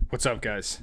What's up, guys?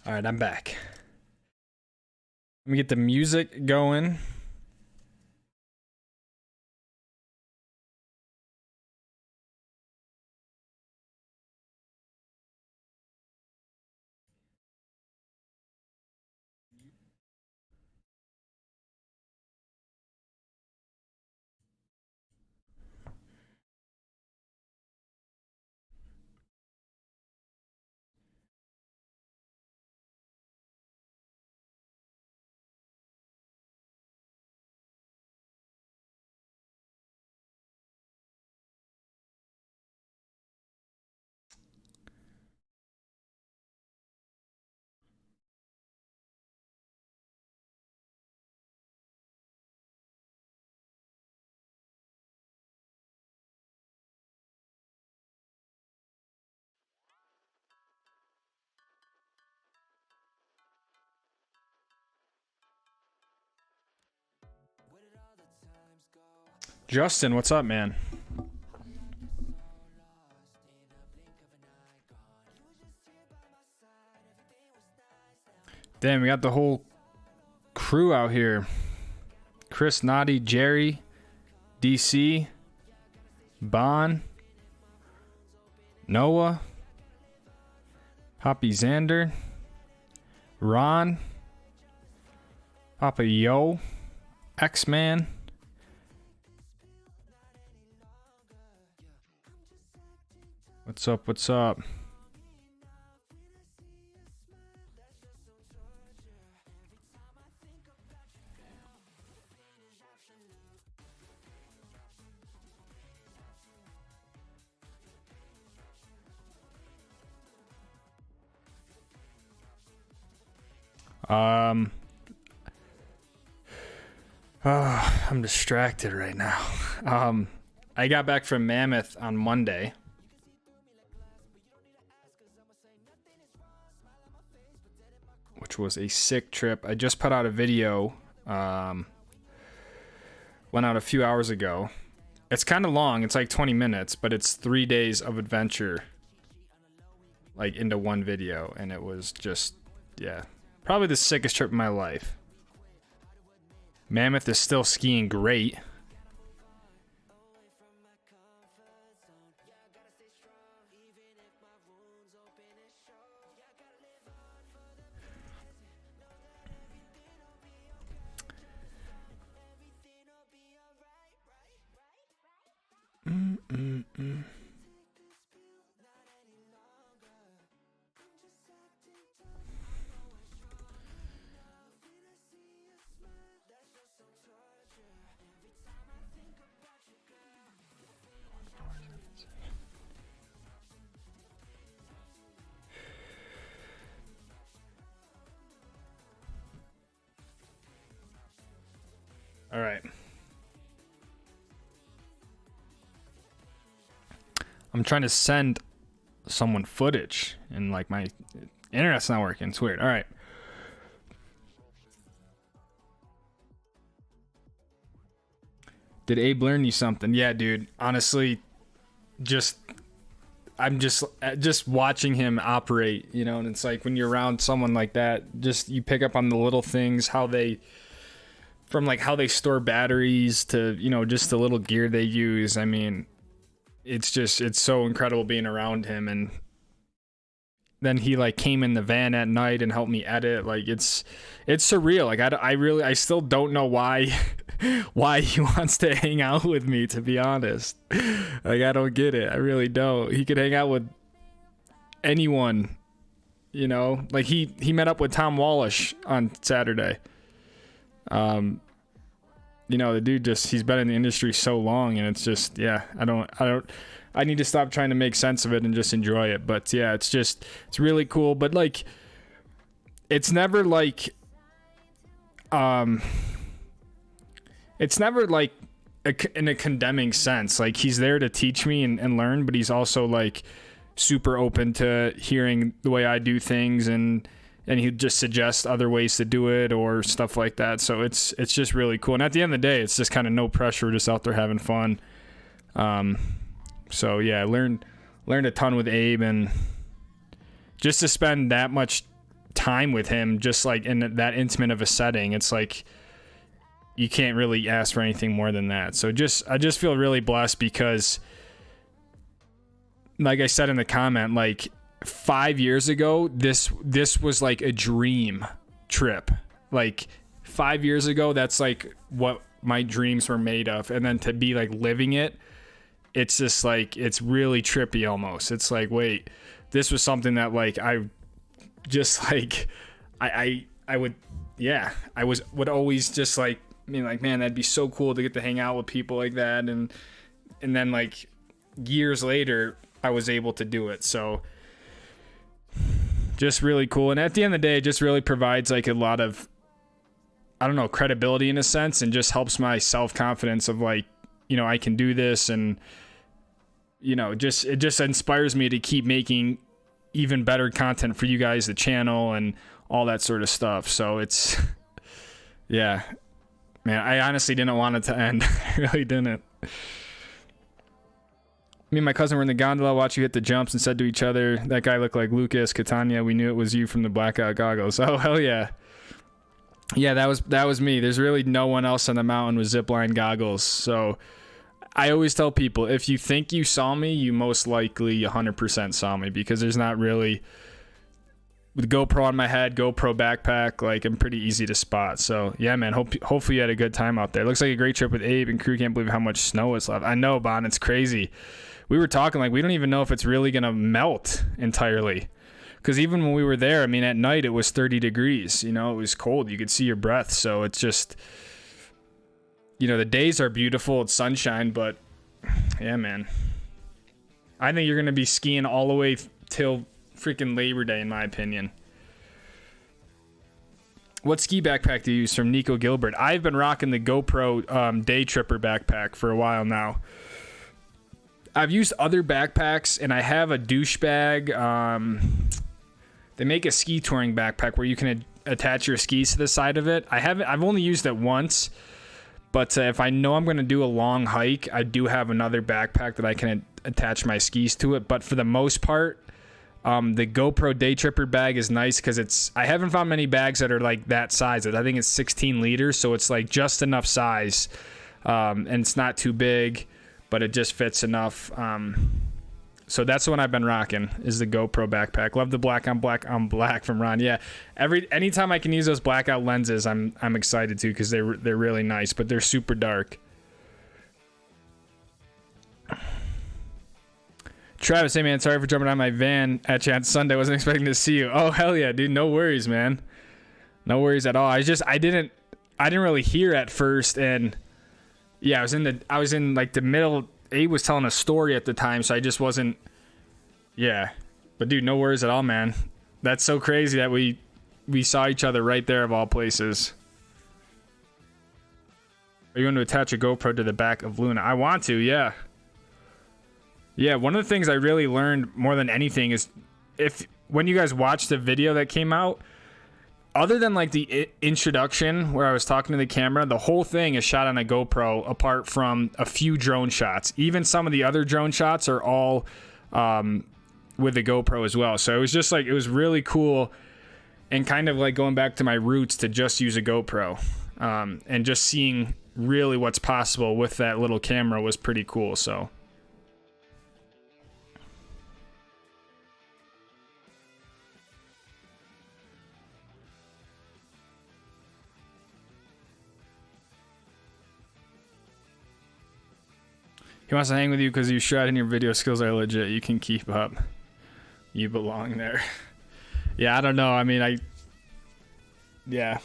All right, I'm back. Let me get the music going. Justin, what's up, man? Damn, we got the whole crew out here. Chris, Naughty, Jerry, DC, Bon, Noah, Poppy Xander, Ron, Papa Yo, X-Man. What's up? What's up? I'm distracted right now. I got back from Mammoth on Monday. Which was a sick trip. I just put out a video. Went out a few hours ago. It's kind of long. It's like 20 minutes, but it's 3 days of adventure. Like into one video. And it was just, yeah. Probably the sickest trip of my life. Mammoth is still skiing great. All right. I'm trying to send someone footage and like my internet's not working. It's weird. All right. Did Abe learn you something? Yeah, dude. Honestly, I'm just watching him operate, you know, and it's like when you're around someone like that, just you pick up on the little things, how they store batteries to, you know, just the little gear they use. I mean, it's so incredible being around him, and then he like came in the van at night and helped me edit. Like it's surreal. Like I still don't know why he wants to hang out with me, to be honest. Like I don't get it. I really don't. He could hang out with anyone, you know. Like he met up with Tom Wallish on Saturday. You know, the dude he's been in the industry so long, and it's just, yeah, I need to stop trying to make sense of it and just enjoy it. But yeah, it's really cool. But like, it's never like in a condemning sense. Like he's there to teach me and learn, but he's also like super open to hearing the way I do things, and he'd just suggest other ways to do it or stuff like that. So it's just really cool. And at the end of the day, it's just kind of no pressure, just out there having fun. So yeah, I learned a ton with Abe, and just to spend that much time with him, just like in that intimate of a setting, it's like you can't really ask for anything more than that. So I just feel really blessed because, like I said in the comment, like 5 years ago, this was like a dream trip. Like 5 years ago, that's like what my dreams were made of. And then to be like living it, it's just like, it's really trippy almost. It's like, wait, this was something that like I just like I would always just like, I mean, like, man, that'd be so cool to get to hang out with people like that. And then like years later, I was able to do it. So just really cool. And at the end of the day, it just really provides like a lot of, I don't know, credibility in a sense, and just helps my self-confidence of like, you know, I can do this. And, you know, it just inspires me to keep making even better content for you guys, the channel, and all that sort of stuff. So it's, yeah, man, I honestly didn't want it to end. I really didn't. Me and my cousin were in the gondola, watched you hit the jumps, and said to each other, that guy looked like Lucas Catania. We knew it was you from the blackout goggles. Oh, hell yeah. Yeah, that was me. There's really no one else on the mountain with zipline goggles. So I always tell people, if you think you saw me, you most likely 100% saw me, because there's not really, with GoPro on my head, GoPro backpack, like I'm pretty easy to spot. So yeah, man, hopefully you had a good time out there. Looks like a great trip with Abe and crew. Can't believe how much snow is left. I know, Bon, it's crazy. We were talking like we don't even know if it's really gonna melt entirely, because even when we were there, I mean, at night it was 30 degrees. You know, it was cold. You could see your breath. So it's just, you know, the days are beautiful. It's sunshine, but yeah, man, I think you're gonna be skiing all the way till freaking Labor Day, in my opinion. What ski backpack do you use? From Nico Gilbert. I've been rocking the GoPro Day Tripper backpack for a while now. I've used other backpacks, and I have a douchebag. They make a ski touring backpack where you can attach your skis to the side of it. I've only used it once, but if I know I'm going to do a long hike, I do have another backpack that I can attach my skis to it. But for the most part, the GoPro Day Tripper bag is nice because I haven't found many bags that are like that size. I think it's 16 liters, so it's like just enough size, and it's not too big, but it just fits enough. So that's the one I've been rocking, is the GoPro backpack. Love the black on black from Ron. Yeah, anytime I can use those blackout lenses, I'm excited to, because they're really nice, but they're super dark. Travis, hey man, sorry for jumping on my van at Chance Sunday. Wasn't expecting to see you. Oh hell yeah, dude. No worries, man. No worries at all. I didn't really hear at first, and yeah, I was in like the middle. Abe was telling a story at the time, so I just wasn't. Yeah, but dude, no worries at all, man. That's so crazy that we saw each other right there, of all places. Are you going to attach a GoPro to the back of Luna? I want to, yeah. Yeah, one of the things I really learned more than anything is, when you guys watch the video that came out, other than like the introduction where I was talking to the camera, the whole thing is shot on a GoPro, apart from a few drone shots. Even some of the other drone shots are all with the GoPro as well. So it was just like, it was really cool, and kind of like going back to my roots to just use a GoPro, and just seeing really what's possible with that little camera was pretty cool. So He wants to hang with you because you shred and your video skills are legit. You can keep up. You belong there. Yeah, I don't know. I mean, yeah.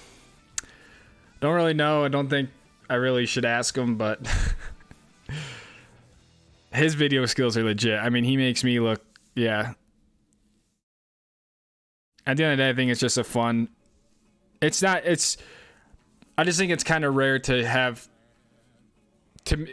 Don't really know. I don't think I really should ask him, but his video skills are legit. I mean, he makes me look, yeah. At the end of the day, I think it's just a fun, I just think it's kind of rare to have, to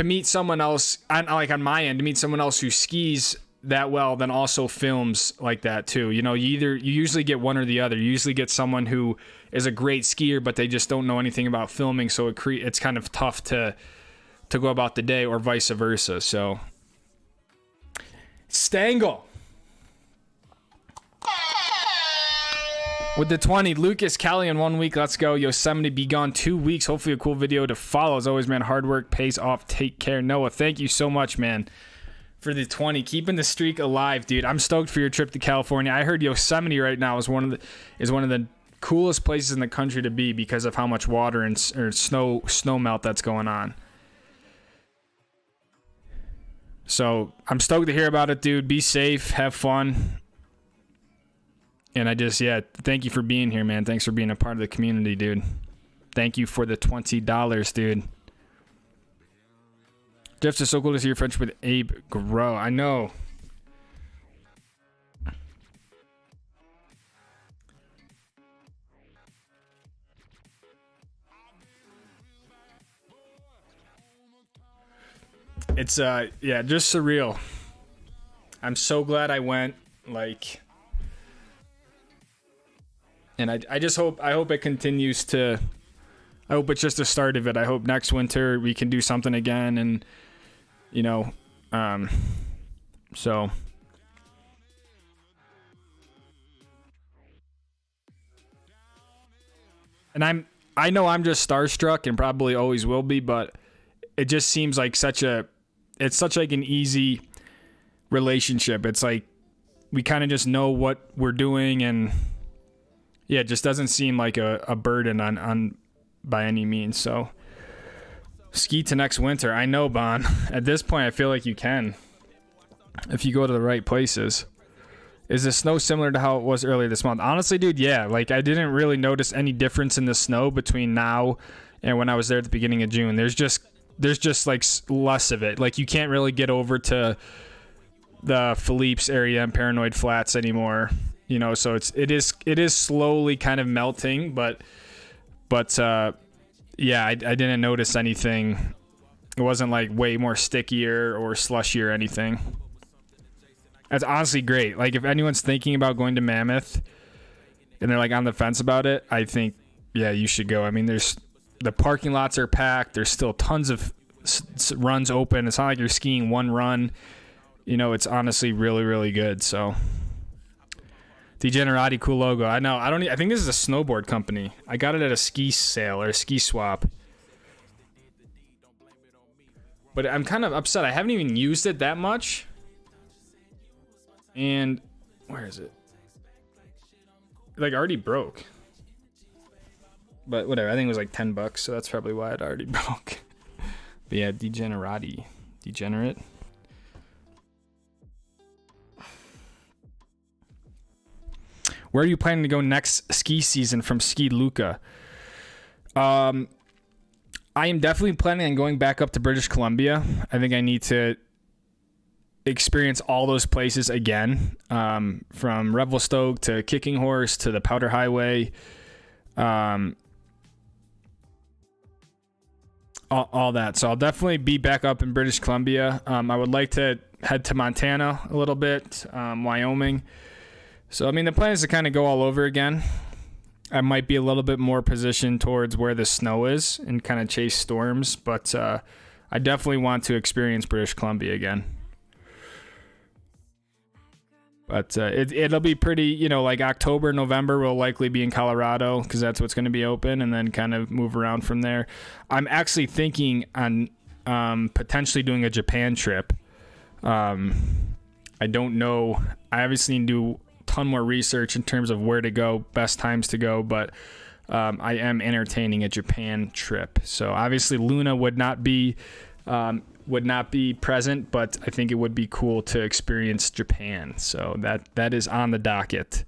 meet someone else, on my end, to meet someone else who skis that well, then also films like that too. You know, you usually get one or the other. You usually get someone who is a great skier, but they just don't know anything about filming, so it's kind of tough to go about the day, or vice versa. So, Stangle with the 20, Lucas Kelly in 1 week. Let's go. Yosemite be gone 2 weeks. Hopefully a cool video to follow. As always, man, hard work pays off. Take care. Noah, thank you so much, man, for the 20, keeping the streak alive, dude. I'm stoked for your trip to California. I heard Yosemite right now is one of the coolest places in the country to be because of how much water and snow melt that's going on. So I'm stoked to hear about it, dude. Be safe, have fun, and thank you for being here, man. Thanks for being a part of the community, dude. Thank you for the $20, dude. Jeff's just so cool to see your friendship with Abe grow. I know. It's just surreal. I'm so glad I went, and I hope it continues to, I hope it's just the start of it. I hope next winter we can do something again, and so and I know I'm just starstruck and probably always will be, but it just seems like it's such an easy relationship. It's like we kind of just know what we're doing, and yeah, it just doesn't seem like a burden on by any means. So ski to next winter. I know, Bon. At this point, I feel like you can, if you go to the right places. Is the snow similar to how it was earlier this month? Honestly, dude, yeah. I didn't really notice any difference in the snow between now and when I was there at the beginning of June. There's just less of it. You can't really get over to the Philippe's area and Paranoid Flats anymore. So it is slowly kind of melting, but yeah, I didn't notice anything. It wasn't way more stickier or slushy or anything. That's honestly great. If anyone's thinking about going to Mammoth and they're on the fence about it, I think, yeah, you should go. I mean, the parking lots are packed. There's still tons of runs open. It's not like you're skiing one run. It's honestly really, really good. So Degenerati, cool logo. I know. I think this is a snowboard company. I got it at a ski sale or a ski swap. But I'm kind of upset. I haven't even used it that much. And where is it? Already broke. But whatever. I think it was $10, so that's probably why it already broke. But yeah, Degenerati. Degenerate. Where are you planning to go next ski season from Ski Luca? I am definitely planning on going back up to British Columbia. I think I need to experience all those places again, from Revelstoke to Kicking Horse to the Powder Highway, all that. So I'll definitely be back up in British Columbia. I would like to head to Montana a little bit, Wyoming. So, I mean, the plan is to kind of go all over again. I might be a little bit more positioned towards where the snow is and kind of chase storms, but I definitely want to experience British Columbia again. But it'll be pretty, October, November, we'll likely be in Colorado because that's what's going to be open, and then kind of move around from there. I'm actually thinking on potentially doing a Japan trip. I don't know. I obviously need to do a ton more research in terms of where to go, best times to go, but I am entertaining a Japan trip. So obviously Luna would not be would not be present, but I think it would be cool to experience Japan. So that is on the docket.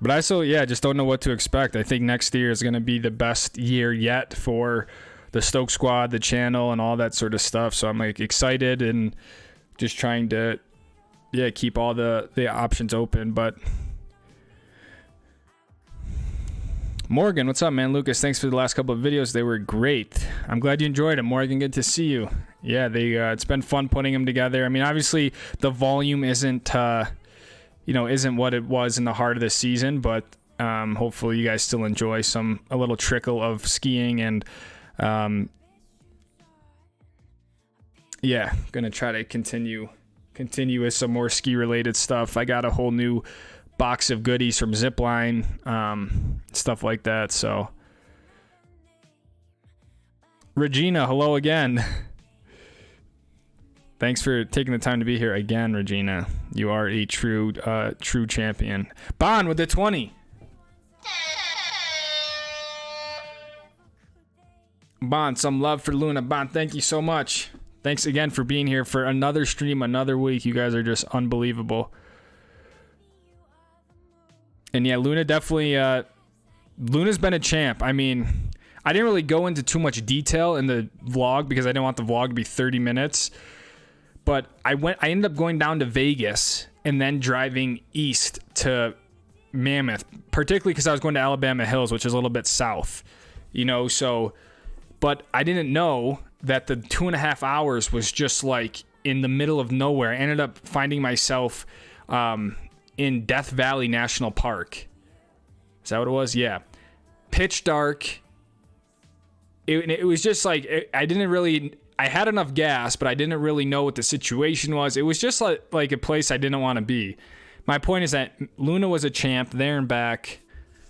But I still, just don't know what to expect. I think next year is going to be the best year yet for the Stoke squad, the channel, and all that sort of stuff. So I'm like excited and just trying to, keep all the options open. But Morgan, what's up, man? Lucas, thanks for the last couple of videos. They were great. I'm glad you enjoyed them. Morgan, good to see you. Yeah, it's been fun putting them together. I mean, obviously the volume isn't what it was in the heart of the season, but hopefully you guys still enjoy a little trickle of skiing, and gonna try to continue with some more ski related stuff. I got a whole new box of goodies from Zipline, stuff like that. So Regina, hello again. Thanks for taking the time to be here again, Regina. You are a true champion. Bond with the 20. Bond, some love for Luna. Bond, thank you so much. Thanks again for being here for another stream, another week. You guys are just unbelievable. And yeah, Luna definitely, Luna's been a champ. I mean, I didn't really go into too much detail in the vlog because I didn't want the vlog to be 30 minutes. But I ended up going down to Vegas and then driving east to Mammoth, particularly because I was going to Alabama Hills, which is a little bit south, so, but I didn't know that the 2.5 hours was just like in the middle of nowhere. I ended up finding myself in Death Valley National Park. Is that what it was? Yeah. Pitch dark. It was just like, I had enough gas, but I didn't really know what the situation was. It was just like a place I didn't want to be. My point is that Luna was a champ there and back.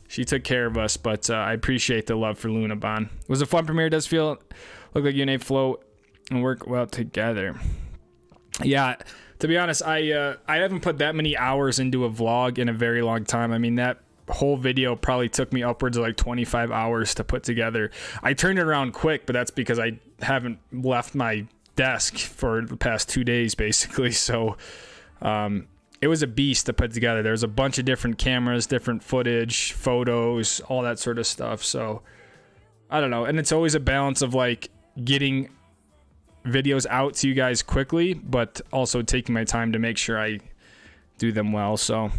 She took care of us, but I appreciate the love for Luna, Bon. It was a fun premiere. It does look like you and A float and work well together. Yeah, to be honest, I haven't put that many hours into a vlog in a very long time. I mean, that whole video probably took me upwards of like 25 hours to put together. I turned it around quick, but that's because I haven't left my desk for the past 2 days basically. So it was a beast to put together. There's a bunch of different cameras, different footage, photos, all that sort of stuff. So I don't know. And it's always a balance of like getting videos out to you guys quickly, but also taking my time to make sure I do them well. So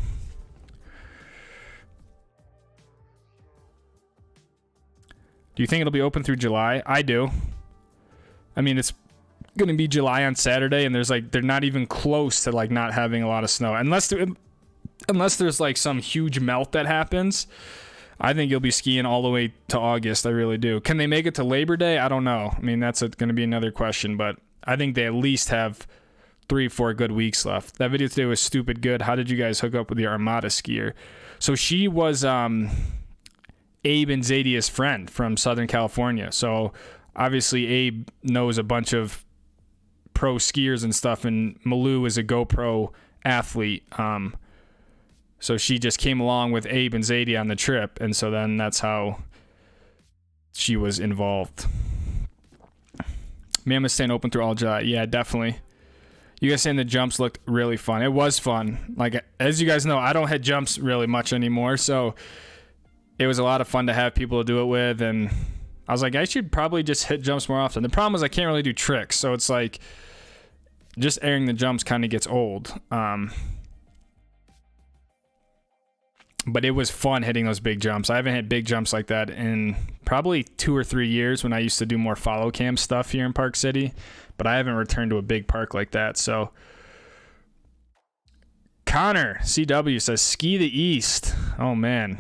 do you think it'll be open through July? I do. I mean, it's going to be July on Saturday, and they're not even close to like not having a lot of snow. Unless there's like some huge melt that happens, I think you'll be skiing all the way to August. I really do. Can they make it to Labor Day? I don't know. I mean, that's going to be another question, but I think they at least have 3-4 good weeks left. That video today was stupid good. How did you guys hook up with the Armada skier? So she was Abe and Zadia's friend from Southern California. So obviously Abe knows a bunch of pro skiers and stuff, and Malou is a GoPro athlete. So she just came along with Abe and Zadia on the trip, and so then that's how she was involved. Mammoth staying open through all July. Yeah, definitely. You guys saying the jumps looked really fun. It was fun. Like, as you guys know, I don't hit jumps really much anymore, so it was a lot of fun to have people to do it with, and I was like, I should probably just hit jumps more often. The problem is I can't really do tricks, so it's like just airing the jumps kind of gets old. But it was fun hitting those big jumps. I haven't hit big jumps like that in probably 2 or 3 years when I used to do more follow cam stuff here in Park City, but I haven't returned to a big park like that. So Connor CW says ski the east. Oh man.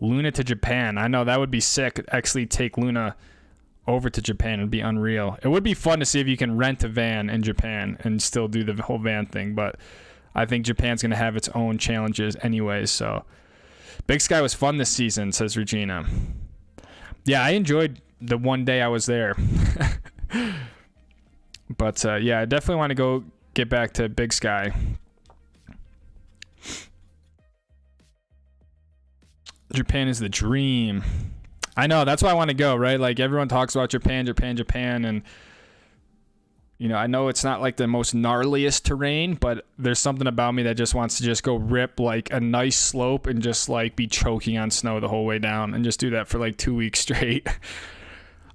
Luna to Japan. I know that would be sick. Actually take Luna over to Japan. It'd be unreal. It would be fun to see if you can rent a van in Japan and still do the whole van thing, but I think Japan's going to have its own challenges anyways. So Big Sky was fun this season, says Regina. Yeah, I enjoyed the one day I was there. But yeah, I definitely want to go get back to Big Sky. Japan is the dream. I know, that's why I want to go, right? Like everyone talks about Japan, and you know, I know it's not like the most gnarliest terrain, but there's something about me that just wants to just go rip like a nice slope and just like be choking on snow the whole way down and just do that for like 2 weeks straight.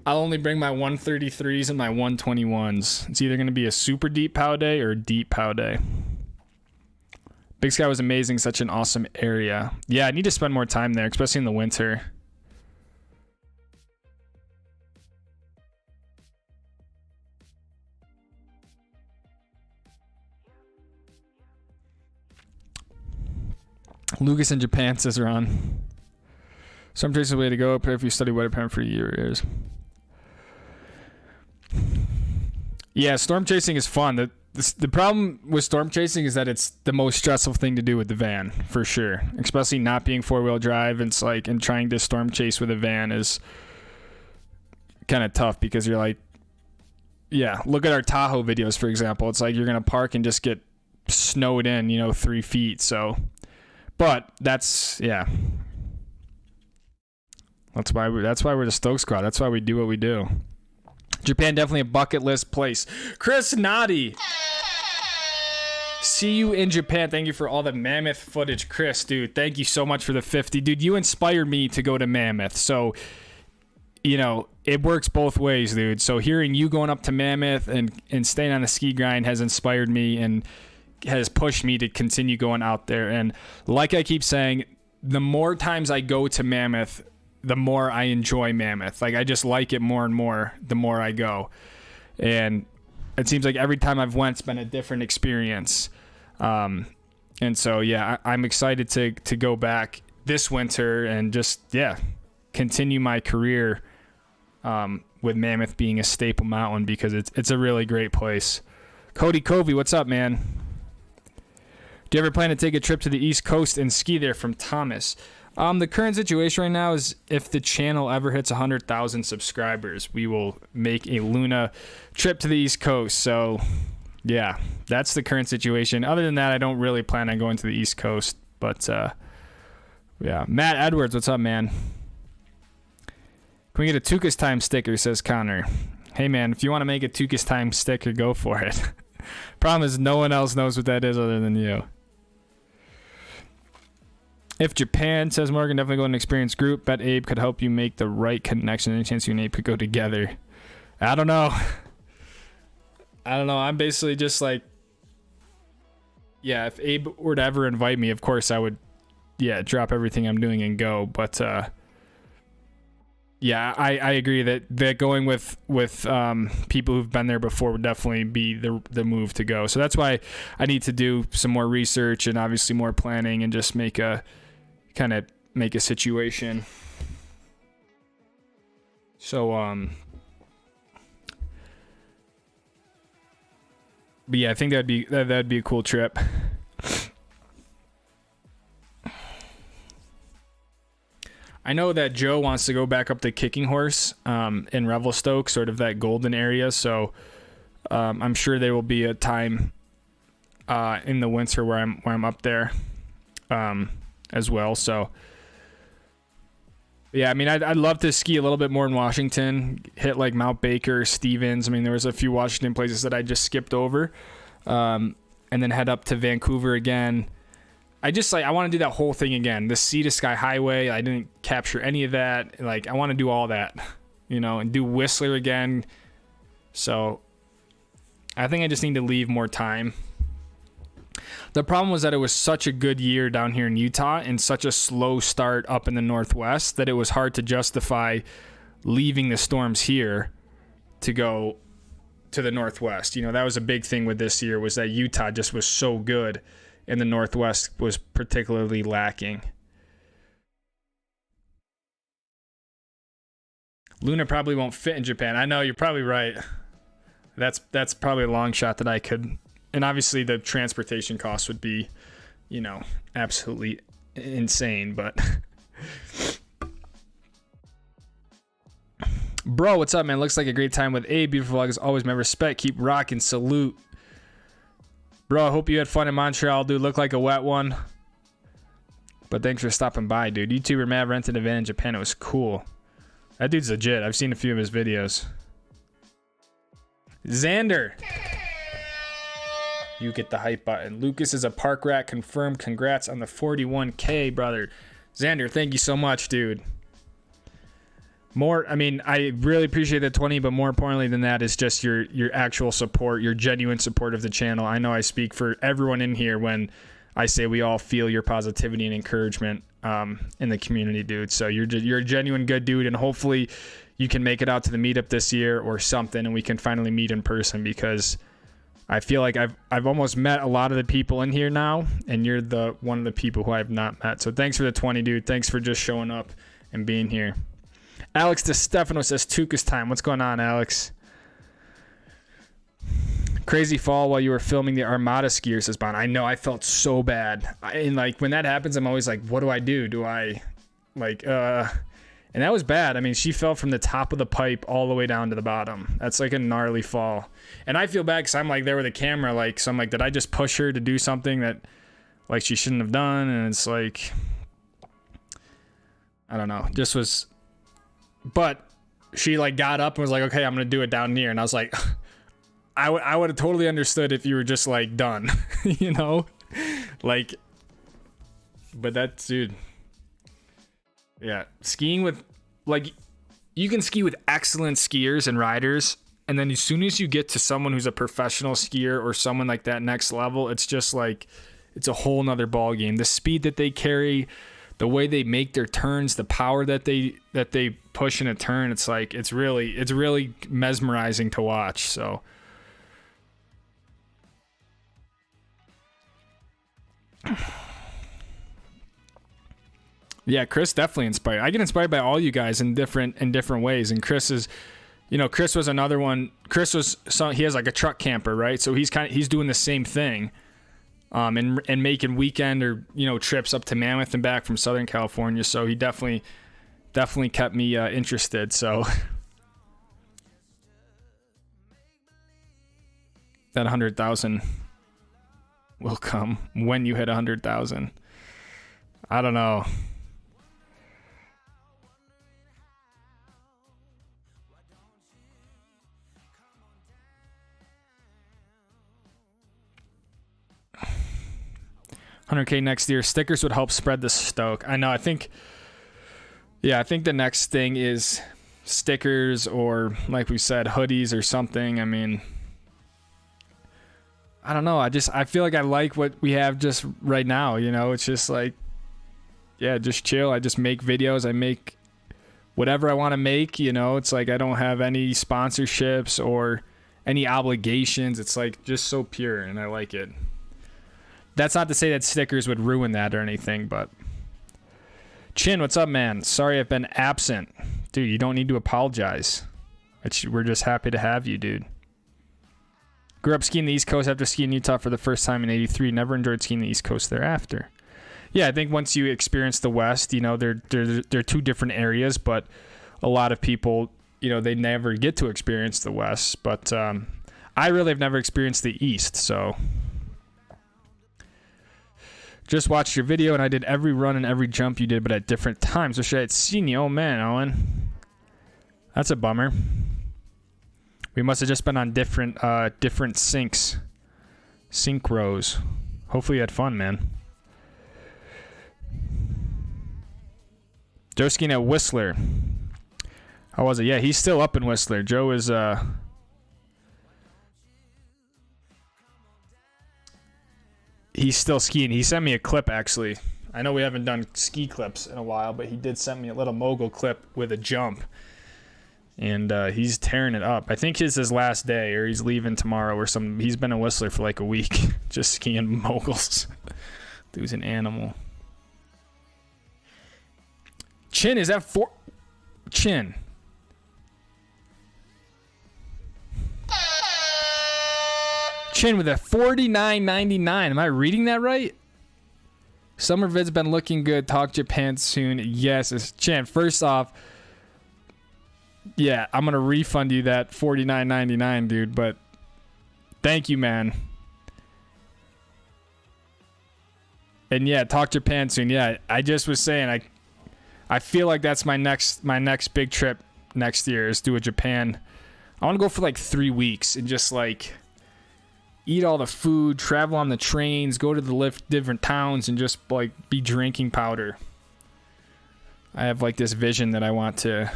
I'll only bring my 133s and my 121s. It's either going to be a super deep POW day or a deep POW day. Big Sky was amazing. Such an awesome area. Yeah, I need to spend more time there, especially in the winter. Lucas in Japan, says Ron. Storm chasing is the way to go, but if you study weather pattern for years. Yeah, storm chasing is fun. The problem with storm chasing is that it's the most stressful thing to do with the van, for sure. Especially not being four-wheel drive. It's like, and trying to storm chase with a van is kind of tough because you're like, yeah, look at our Tahoe videos, for example. It's like you're going to park and just get snowed in, you know, 3 feet. So, but that's, yeah. That's why we're the Stoke Squad. That's why we do what we do. Japan, definitely a bucket list place. Chris Noddy. See you in Japan. Thank you for all the Mammoth footage, Chris, dude. Thank you so much for the 50. Dude, you inspired me to go to Mammoth. So, you know, it works both ways, dude. So hearing you going up to Mammoth and staying on the ski grind has inspired me and has pushed me to continue going out there. And like I keep saying, the more times I go to Mammoth, the more I enjoy Mammoth. Like, I just like it more and more the more I go. And it seems like every time I've went, it's been a different experience. And so, yeah, I'm excited to go back this winter and just, yeah, continue my career with Mammoth being a staple mountain because it's a really great place. Cody Covey, what's up, man? Do you ever plan to take a trip to the East Coast and ski there? From Thomas. The current situation right now is if the channel ever hits 100,000 subscribers, we will make a Luna trip to the East Coast. So, yeah, that's the current situation. Other than that, I don't really plan on going to the East Coast. But, yeah. Matt Edwards, what's up, man? Can we get a Tukas Time sticker, says Connor. Hey, man, if you want to make a Tukas Time sticker, go for it. Problem is no one else knows what that is other than you. If Japan, says Morgan, definitely go in an experienced group. Bet Abe could help you make the right connection. Any chance you and Abe could go together? I don't know. I'm basically just like, yeah, if Abe were to ever invite me, of course I would, yeah, drop everything I'm doing and go. But, yeah, I agree that going with people who've been there before would definitely be the move to go. So that's why I need to do some more research and obviously more planning and just make a situation. So, but yeah, I think that'd be a cool trip. I know that Joe wants to go back up to Kicking Horse in Revelstoke, sort of that golden area. So I'm sure there will be a time in the winter where I'm up there as well. So yeah, I mean, I'd love to ski a little bit more in Washington, hit like Mount Baker, Stevens. I mean, there was a few Washington places that I just skipped over, and then head up to Vancouver again. I want to do that whole thing again. The Sea to Sky Highway, I didn't capture any of that. Like, I want to do all that, you know, and do Whistler again. So I think I just need to leave more time. The problem was that it was such a good year down here in Utah and such a slow start up in the Northwest that it was hard to justify leaving the storms here to go to the Northwest. You know, that was a big thing with this year, was that Utah just was so good and the Northwest was particularly lacking. Luna probably won't fit in Japan. I know, you're probably right. That's probably a long shot that I could. And obviously the transportation costs would be, you know, absolutely insane. But bro, what's up, man? Looks like a great time with Abe. Beautiful vlog, as always. My respect. Keep rocking. Salute. Bro, I hope you had fun in Montreal, dude. Look like a wet one. But thanks for stopping by, dude. YouTuber Matt rented a van in Japan. It was cool. That dude's legit. I've seen a few of his videos. Xander. You get the hype button. Lucas is a park rat confirmed. Congrats on the 41K, brother. Xander, thank you so much, dude. I mean, I really appreciate the 20, but more importantly than that is just your actual support, your genuine support of the channel. I know I speak for everyone in here when I say we all feel your positivity and encouragement in the community, dude. So you're a genuine good dude, and hopefully you can make it out to the meetup this year or something, and we can finally meet in person, because I feel like I've almost met a lot of the people in here now, and you're one of the people who I've not met. So thanks for the 20, dude. Thanks for just showing up and being here. Alex DeStefano says Tuca's time. What's going on, Alex? Crazy fall while you were filming the Armada skier, says Bon. I know, I felt so bad. And like when that happens, I'm always like, what do I do? Do I like and that was bad. I mean, she fell from the top of the pipe all the way down to the bottom. That's like a gnarly fall. And I feel bad because I'm like there with the camera, like, so I'm like, did I just push her to do something that like she shouldn't have done? And it's like, I don't know, just was. But she like got up and was like, okay, I'm gonna do it down here. And I was like, I would have totally understood if you were just like done, you know, like. But that's, dude. Yeah, skiing with, like, you can ski with excellent skiers and riders, and then as soon as you get to someone who's a professional skier or someone like that next level, it's just like, it's a whole nother ball game. The speed that they carry, the way they make their turns, the power that they push in a turn, it's like, it's really mesmerizing to watch. So yeah, Chris definitely inspired. I get inspired by all you guys in different ways. And Chris is, you know, Chris was another one. He has like a truck camper, right? So he's doing the same thing, and making weekend or, you know, trips up to Mammoth and back from Southern California. So he definitely kept me interested. So that 100,000 will come when you hit 100,000. I don't know. $100K next year. Stickers would help spread the Stoke. I know. I think the next thing is stickers, or like we said, hoodies or something. I mean, I don't know. I feel like I like what we have just right now. You know, it's just like, yeah, just chill. I just make videos. I make whatever I want to make. You know, it's like I don't have any sponsorships or any obligations. It's like just so pure, and I like it. That's not to say that stickers would ruin that or anything, but Chin, what's up, man? Sorry I've been absent. Dude, you don't need to apologize. We're just happy to have you, dude. Grew up skiing the East Coast after skiing Utah for the first time in '83. Never enjoyed skiing the East Coast thereafter. Yeah, I think once you experience the West, you know, they're two different areas, but a lot of people, you know, they never get to experience the West. But I really have never experienced the East, so... Just watched your video, and I did every run and every jump you did, but at different times. Wish I had seen you. Oh, man, Owen. That's a bummer. We must have just been on different sync rows. Hopefully you had fun, man. Joe skiing at Whistler. How was it? Yeah, he's still up in Whistler. Joe is... He's still skiing. He sent me a clip, actually. I know we haven't done ski clips in a while, but he did send me a little mogul clip with a jump. And he's tearing it up. I think it's his last day, or he's leaving tomorrow or something. He's been in Whistler for like a week, just skiing moguls. Dude's an animal. Chin, is that for... Chin. Chin with a $49.99. Am I reading that right? Summer vid's been looking good. Talk Japan soon. Yes, it's Chin. First off, yeah, I'm gonna refund you that $49.99, dude. But thank you, man. And yeah, talk Japan soon. Yeah, I just was saying I feel like that's my next big trip next year is do a Japan. I want to go for like 3 weeks and just like eat all the food, travel on the trains, go to the different towns, and just like be drinking powder. I have like this vision that I want to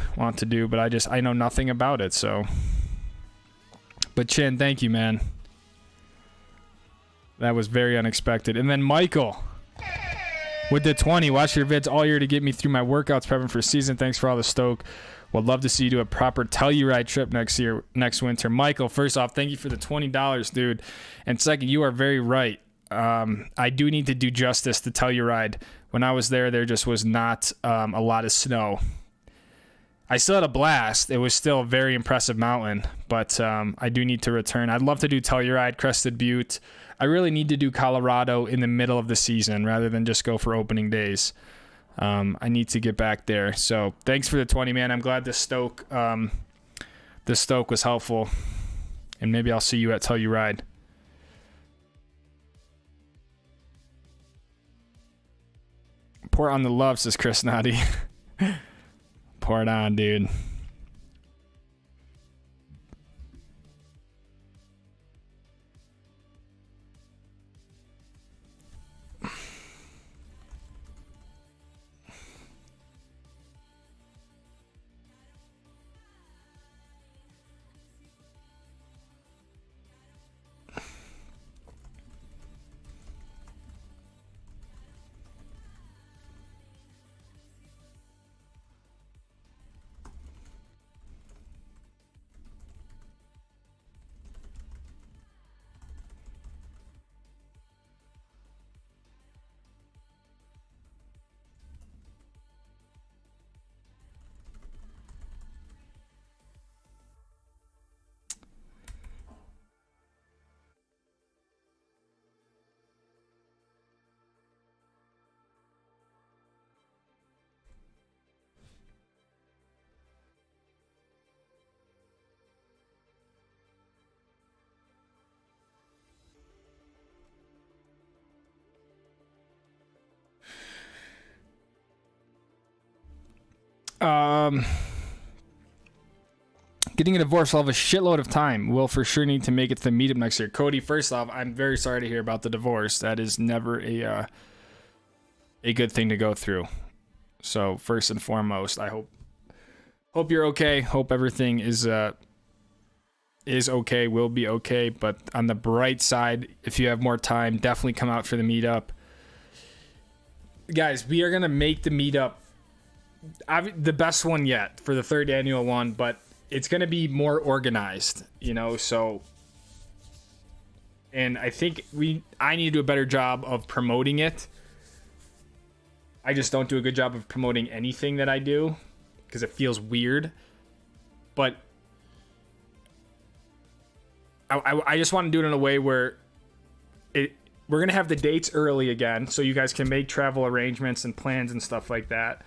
do, but I know nothing about it. So, but Chin, thank you, man. That was very unexpected. And then Michael with the 20. Watch your vids all year to get me through my workouts prepping for season. Thanks for all the Stoke. Would love to see you do a proper Telluride trip next winter. Michael, first off, thank you for the $20, dude. And second, you are very right. I do need to do justice to Telluride. When I was there just was not a lot of snow. I still had a blast. It was still a very impressive mountain, but I do need to return. I'd love to do Telluride, Crested Butte. I really need to do Colorado in the middle of the season rather than just go for opening days. I need to get back there. So thanks for the 20, man. I'm glad the Stoke was helpful. And maybe I'll see you at Telluride. Pour on the love, says Chris Noddy. Pour it on, dude. Getting a divorce will have a shitload of time. We'll for sure need to make it to the meetup next year. Cody, first off, I'm very sorry to hear about the divorce. That is never a good thing to go through. So first and foremost, I hope you're okay. Hope everything is okay, will be okay. But on the bright side, if you have more time, definitely come out for the meetup. Guys, we are gonna make the meetup the best one yet for the 3rd annual one, but it's going to be more organized, so, and I think I need to do a better job of promoting it. I just don't do a good job of promoting anything that I do because it feels weird, but I just want to do it in a way where we're going to have the dates early again, so you guys can make travel arrangements and plans and stuff like that.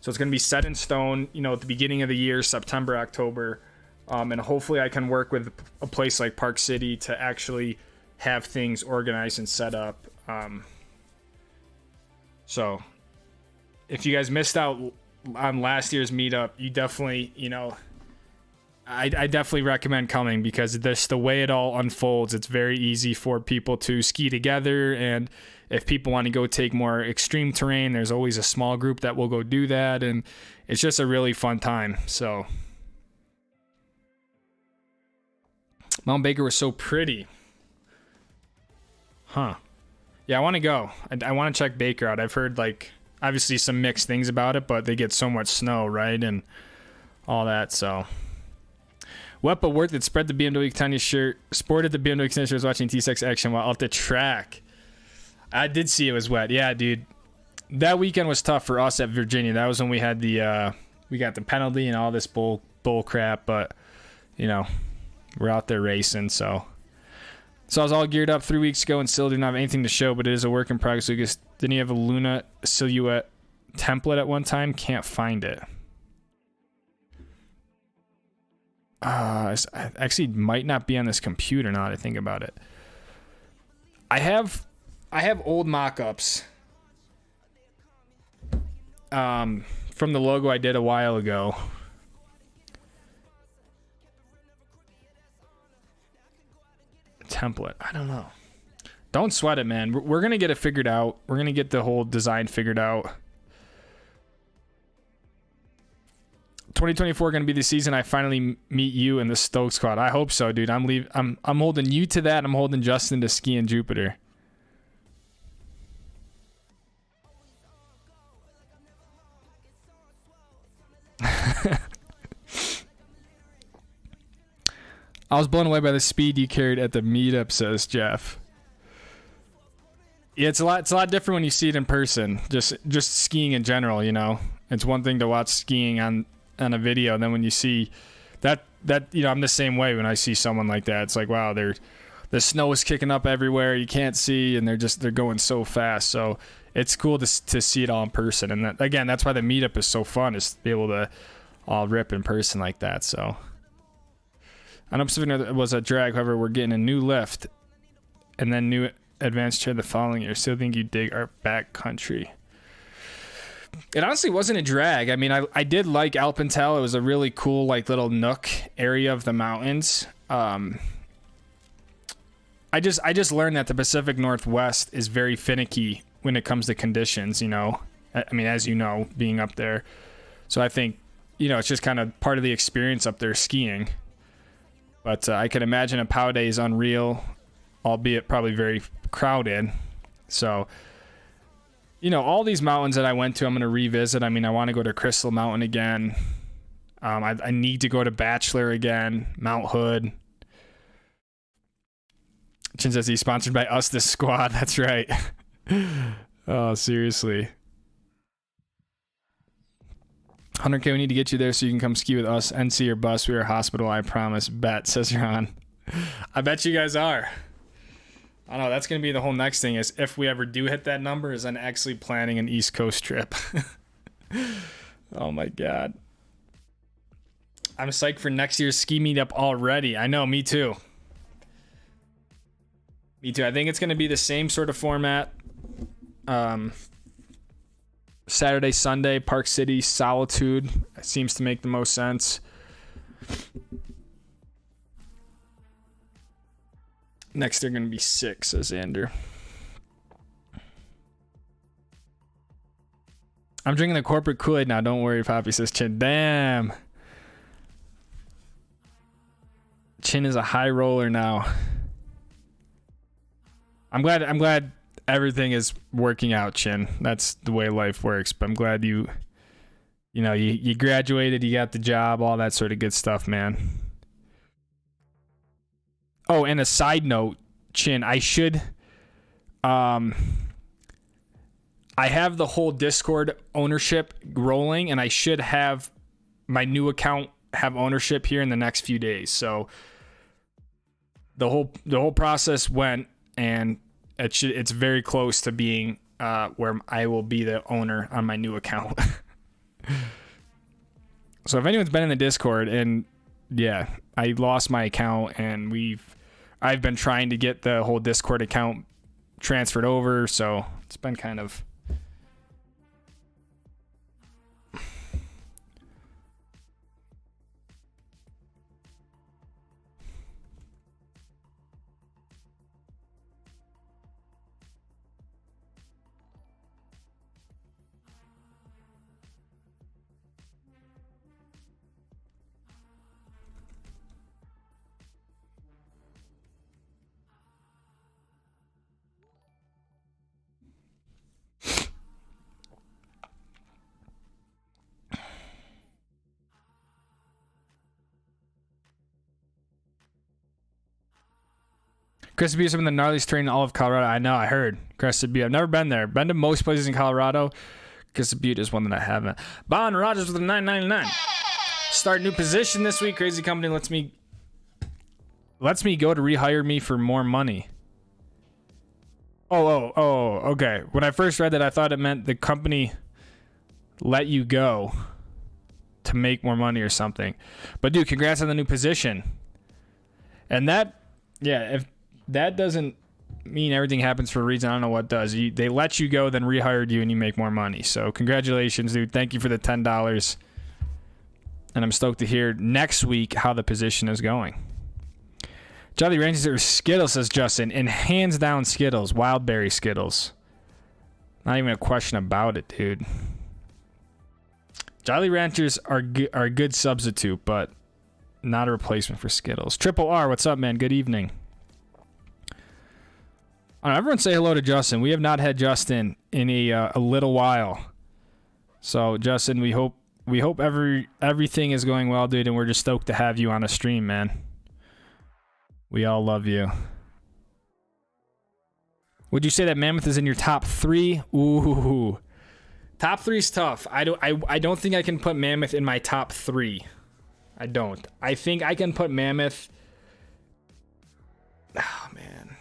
So it's going to be set in stone, at the beginning of the year, September, October. And hopefully I can work with a place like Park City to actually have things organized and set up. So if you guys missed out on last year's meetup, you definitely, I definitely recommend coming because the way it all unfolds, it's very easy for people to ski together. And if people want to go take more extreme terrain, there's always a small group that will go do that. And it's just a really fun time. So Mount Baker was so pretty. Huh. Yeah, I want to go. I want to check Baker out. I've heard obviously some mixed things about it, but they get so much snow, right? And all that, so. What but worth it? Spread the BMW Tiny shirt. Sported the BMW extension. Was watching T6 action while out the track. I did see it was wet. Yeah, dude. That weekend was tough for us at Virginia. That was when we had we got the penalty and all this bull crap. But we're out there racing. So I was all geared up 3 weeks ago and still do not have anything to show. But it is a work in progress. Lucas, didn't he have a Luna silhouette template at one time? Can't find it. Actually might not be on this computer now that I think about it. I have old mock-ups from the logo I did a while ago. Template. I don't know. Don't sweat it, man. We're going to get it figured out. We're going to get the whole design figured out. 2024 going to be the season I finally meet you in the Stoke squad. I hope so, dude. I'm holding you to that. I'm holding Justin to ski in Jupiter. I was blown away by the speed you carried at the meetup, says Jeff. Yeah, it's a lot different when you see it in person. Just skiing in general, you know. It's one thing to watch skiing on a video, and then when you see that you know, I'm the same way when I see someone like that. It's like, wow, the snow is kicking up everywhere, you can't see, and they're going so fast. So it's cool to see it all in person. And that, again, that's why the meetup is so fun, is to be able to all rip in person like that. So I know Pacific was a drag. However, we're getting a new lift and then new advanced chair the following year. Still think you dig our back country. It honestly wasn't a drag. I mean, I did like Alpental. It was a really cool, like, little nook area of the mountains. I just learned that the Pacific Northwest is very finicky when it comes to conditions, you know. I mean, as you know, being up there. So I think, you know, it's just kind of part of the experience up there skiing. But I can imagine a POW day is unreal, albeit probably very crowded. So, you know, all these mountains that I went to, I'm going to revisit. I mean, I want to go to Crystal Mountain again. I need to go to Bachelor again, Mount Hood. Chin says he's sponsored by us, this squad. That's right. Oh, seriously. 100K, we need to get you there so you can come ski with us. NC or bus. We are a hospital, I promise. Bet, says Ron. I bet you guys are. I don't know. That's going to be the whole next thing, is if we ever do hit that number, is then actually planning an East Coast trip. Oh, my God. I'm psyched for next year's ski meetup already. I know, me too. Me too. I think it's going to be the same sort of format. Saturday, Sunday, Park City, Solitude. It seems to make the most sense. Next, they're going to be 6, says Xander. I'm drinking the corporate Kool-Aid now. Don't worry, Poppy, says Chin. Damn. Chin is a high roller now. I'm glad everything is working out, Chin. That's the way life works. But I'm glad you graduated, you got the job, all that sort of good stuff, man. Oh, and a side note, Chin, I have the whole Discord ownership rolling, and I should have my new account have ownership here in the next few days. So the whole process went, and it's very close to being where I will be the owner on my new account. So if anyone's been in the Discord, and yeah, I lost my account, and I've been trying to get the whole Discord account transferred over, so it's been kind of Crested Butte is some of the gnarliest terrain in all of Colorado. I know, I heard. Crested Butte. I've never been there. Been to most places in Colorado. Crested Butte is one that I haven't. Bon Rogers with a $9.99. Start new position this week. Crazy company lets me go to rehire me for more money. Oh, okay. When I first read that, I thought it meant the company let you go to make more money or something. But dude, congrats on the new position. And that, yeah, if that doesn't mean everything happens for a reason. I don't know what does. They let you go, then rehired you, and you make more money. So congratulations, dude. Thank you for the $10. And I'm stoked to hear next week how the position is going. Jolly Ranchers or Skittles, says Justin. And hands down Skittles. Wildberry Skittles. Not even a question about it, dude. Jolly Ranchers are a good substitute, but not a replacement for Skittles. Triple R, what's up, man? Good evening. Everyone say hello to Justin. We have not had Justin in a little while. So, Justin, we hope everything is going well, dude, and we're just stoked to have you on a stream, man. We all love you. Would you say that Mammoth is in your top 3? Ooh. Top 3's tough. I don't think I can put Mammoth in my top 3. I don't. I think I can put Mammoth. Oh, man.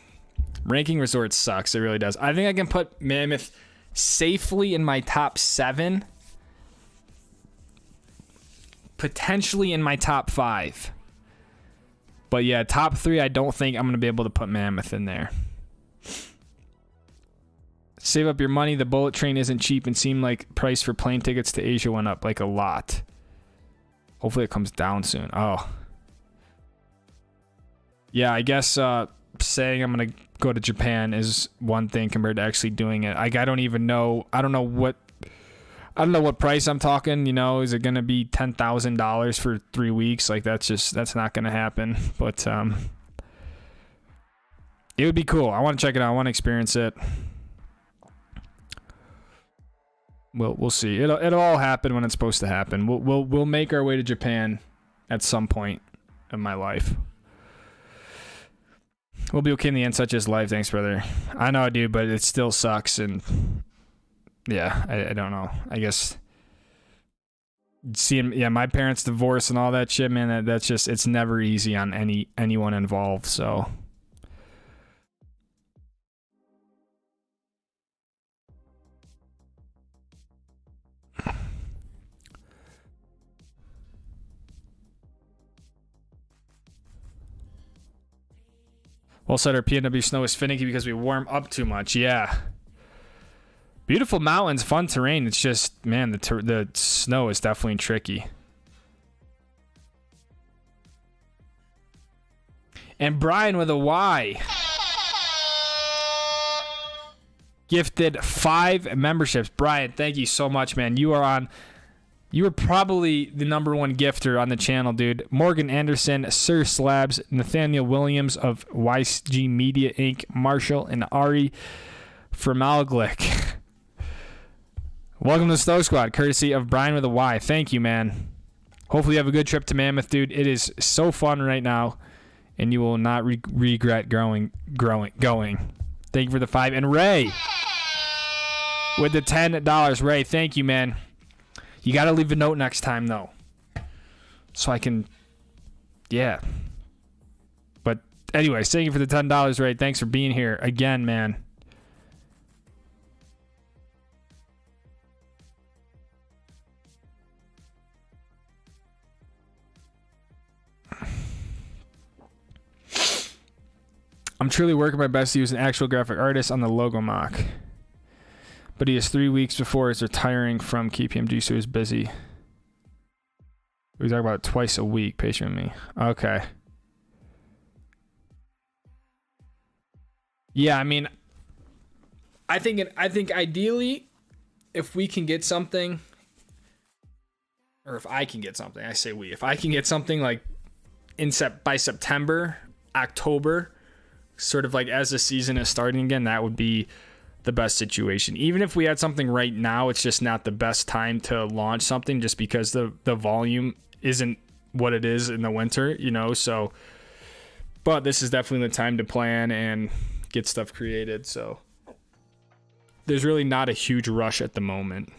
Ranking Resorts sucks. It really does. I think I can put Mammoth safely in my top 7. Potentially in my top 5. But yeah, top 3, I don't think I'm going to be able to put Mammoth in there. Save up your money. The bullet train isn't cheap and seemed like price for plane tickets to Asia went up like a lot. Hopefully it comes down soon. Oh. Yeah, I guess saying I'm going to go to Japan is one thing compared to actually doing it. I don't even know. I don't know what price I'm talking. You know, is it going to be $10,000 for 3 weeks? Like that's not going to happen. But it would be cool. I want to check it out. I want to experience it. We'll see. It'll all happen when it's supposed to happen. We'll make our way to Japan at some point in my life. We'll be okay in the end, such as life. Thanks, brother. I know I do, but it still sucks. And yeah, I don't know. I guess seeing my parents divorce and all that shit, man. That's just, it's never easy on anyone involved. So. Well said, our PNW snow is finicky because we warm up too much. Yeah. Beautiful mountains, fun terrain. It's just, man, the snow is definitely tricky. And Brian with a Y. Gifted 5 memberships. Brian, thank you so much, man. You were probably the #1 gifter on the channel, dude. Morgan Anderson, Sir Slabs, Nathaniel Williams of YSG Media Inc., Marshall, and Ari Formalglick. Welcome to the Stoke Squad, courtesy of Brian with a Y. Thank you, man. Hopefully you have a good trip to Mammoth, dude. It is so fun right now, and you will not regret going. Thank you for the 5. And Ray with the $10. Ray, thank you, man. You got to leave a note next time, though. So I can... Yeah. But anyway, thank you for the $10, Ray. Thanks for being here again, man. I'm truly working my best to use an actual graphic artist on the logo mock. But he has 3 weeks before he's retiring from KPMG, so he's busy. We talk about it twice a week. Patient with me. Okay. Yeah, I mean, I think ideally, if we can get something, or if I can get something, I say we. If I can get something like by September, October, sort of like as the season is starting again, that would be the best situation. Even if we had something right now, it's just not the best time to launch something just because the volume isn't what it is in the winter, you know. So but this is definitely the time to plan and get stuff created, so there's really not a huge rush at the moment.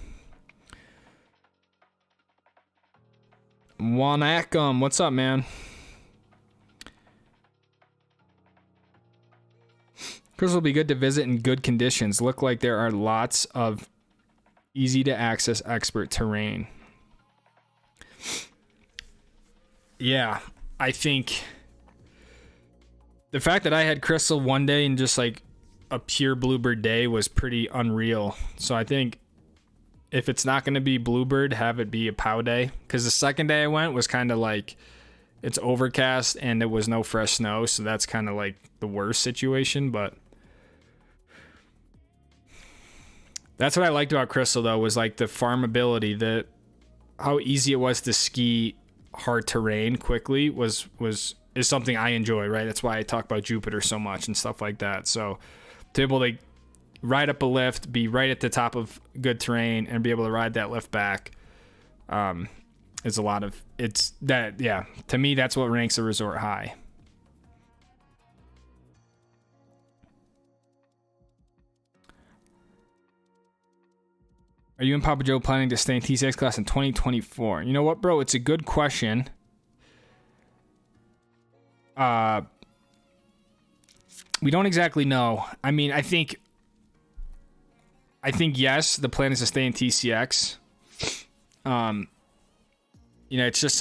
Wanakum, what's up, man? Chris will be good to visit in good conditions. Look like there are lots of easy to access expert terrain. Yeah, I think the fact that I had Crystal one day and just like a pure bluebird day was pretty unreal. So I think if it's not going to be bluebird, have it be a POW day. Because the second day I went was kind of like, it's overcast and there was no fresh snow. So that's kind of like the worst situation. But that's what I liked about Crystal, though, was like the farmability, how easy it was to ski hard terrain quickly is something I enjoy, right? That's why I talk about Jupiter so much and stuff like that. So to be able to ride up a lift, be right at the top of good terrain, and be able to ride that lift back is a lot of, it's that, yeah, to me, that's what ranks a resort high. Are you and Papa Joe planning to stay in TCX class in 2024? You know what, bro? It's a good question. We don't exactly know. I mean, I think yes, the plan is to stay in TCX. It's just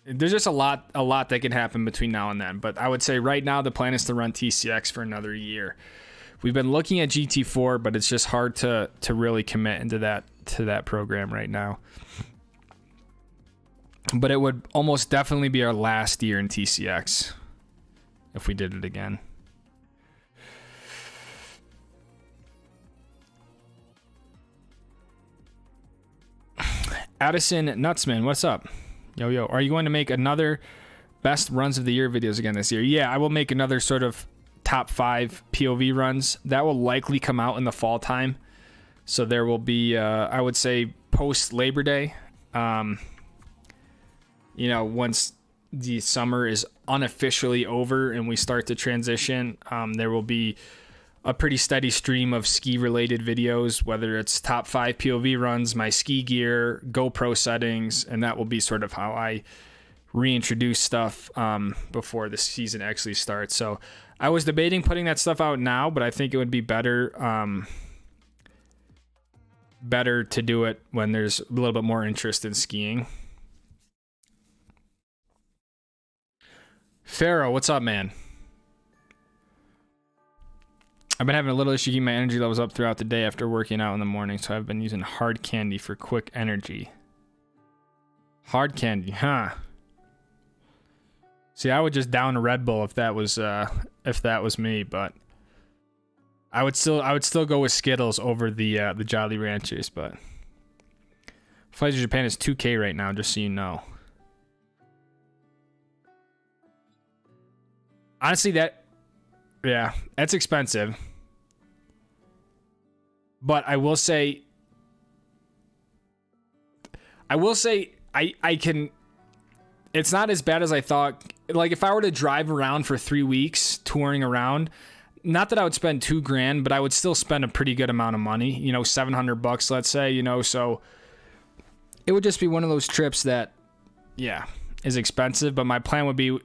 there's just a lot that can happen between now and then. But I would say right now the plan is to run TCX for another year. We've been looking at GT4, but it's just hard to really commit into that program right now. But it would almost definitely be our last year in TCX if we did it again. Addison Nutsman, what's up? Yo, are you going to make another best runs of the year videos again this year? Yeah, I will make another sort of top 5 POV runs. That will likely come out in the fall time. So there will be, I would say, post Labor Day. Once the summer is unofficially over and we start to transition, there will be a pretty steady stream of ski-related videos, whether it's top 5 POV runs, my ski gear, GoPro settings, and that will be sort of how I reintroduce stuff before the season actually starts. So I was debating putting that stuff out now, but I think it would be better to do it when there's a little bit more interest in skiing. Pharaoh, what's up, man? I've been having a little issue keeping my energy levels up throughout the day after working out in the morning, so I've been using hard candy for quick energy. Hard candy, huh? See, I would just down a Red Bull if that was me, but I would still go with Skittles over the Jolly Ranchers. But flight to Japan is $2,000 right now, just so you know. Honestly, that's expensive. But I will say I can. It's not as bad as I thought. Like if I were to drive around for 3 weeks touring around, not that I would spend $2,000, but I would still spend a pretty good amount of money, $700, let's say, so it would just be one of those trips that, yeah, is expensive. But my plan would be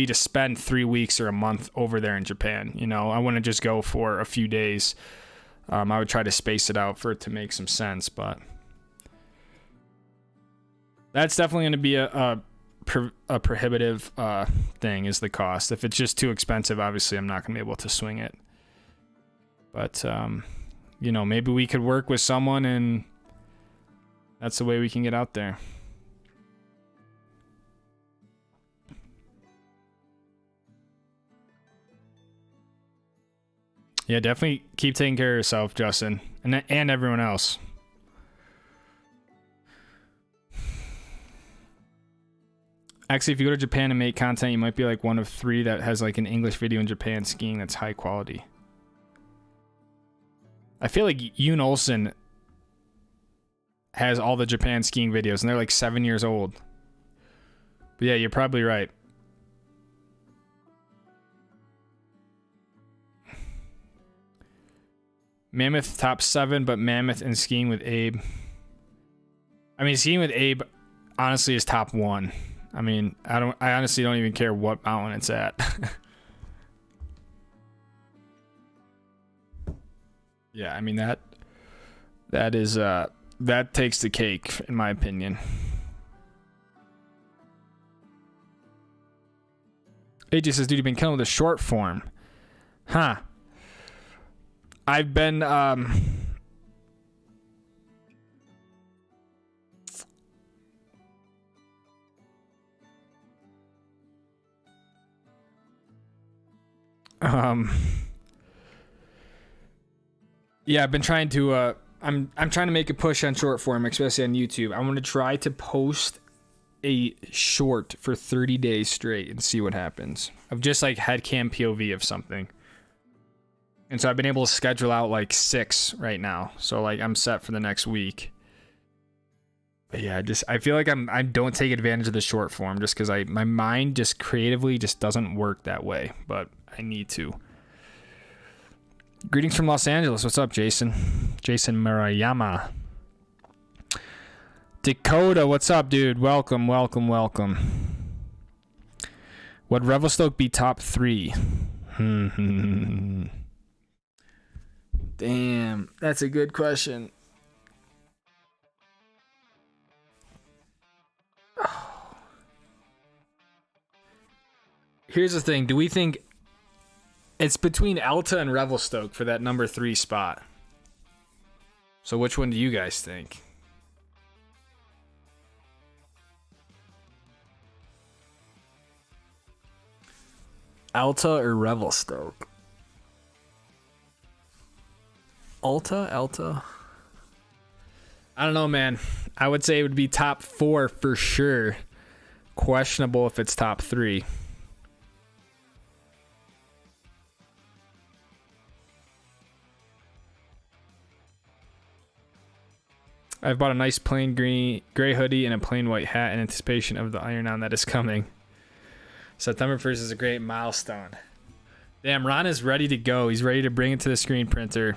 to spend 3 weeks or a month over there in Japan. I wouldn't just go for a few days. I would try to space it out for it to make some sense, but that's definitely going to be a prohibitive thing, is the cost. If it's just too expensive, obviously I'm not going to be able to swing it. But maybe we could work with someone and that's the way we can get out there. Yeah, definitely keep taking care of yourself, Justin, and everyone else. Actually, if you go to Japan and make content, you might be like one of 3 that has like an English video in Japan skiing that's high quality. I feel like Yoon Olsen has all the Japan skiing videos, and they're like 7 years old. But yeah, you're probably right. Mammoth top 7, but Mammoth and skiing with Abe. I mean, skiing with Abe honestly is top 1. I mean, I honestly don't even care what mountain it's at. Yeah, I mean that takes the cake in my opinion. AJ says, dude, you've been killing with the short form. Huh. I've been yeah, I've been trying to I'm trying to make a push on short form, especially on YouTube. I want to try to post a short for 30 days straight and see what happens. Of just like headcam POV of something. And so I've been able to schedule out like 6 right now. So like I'm set for the next week. But yeah, I feel like I don't take advantage of the short form just because my mind just creatively just doesn't work that way. But I need to. Greetings from Los Angeles. What's up, Jason? Jason Murayama. Dakota, what's up, dude? Welcome, welcome, welcome. Would Revelstoke be top 3? Damn, that's a good question. Here's the thing. Do we think it's between Alta and Revelstoke for that number 3 spot? So which one do you guys think? Alta or Revelstoke? Alta? I don't know, man. I would say it would be top 4 for sure. Questionable if it's top 3. I've bought a nice plain gray hoodie and a plain white hat in anticipation of the iron-on that is coming. September 1st is a great milestone. Damn, Ron is ready to go. He's ready to bring it to the screen printer.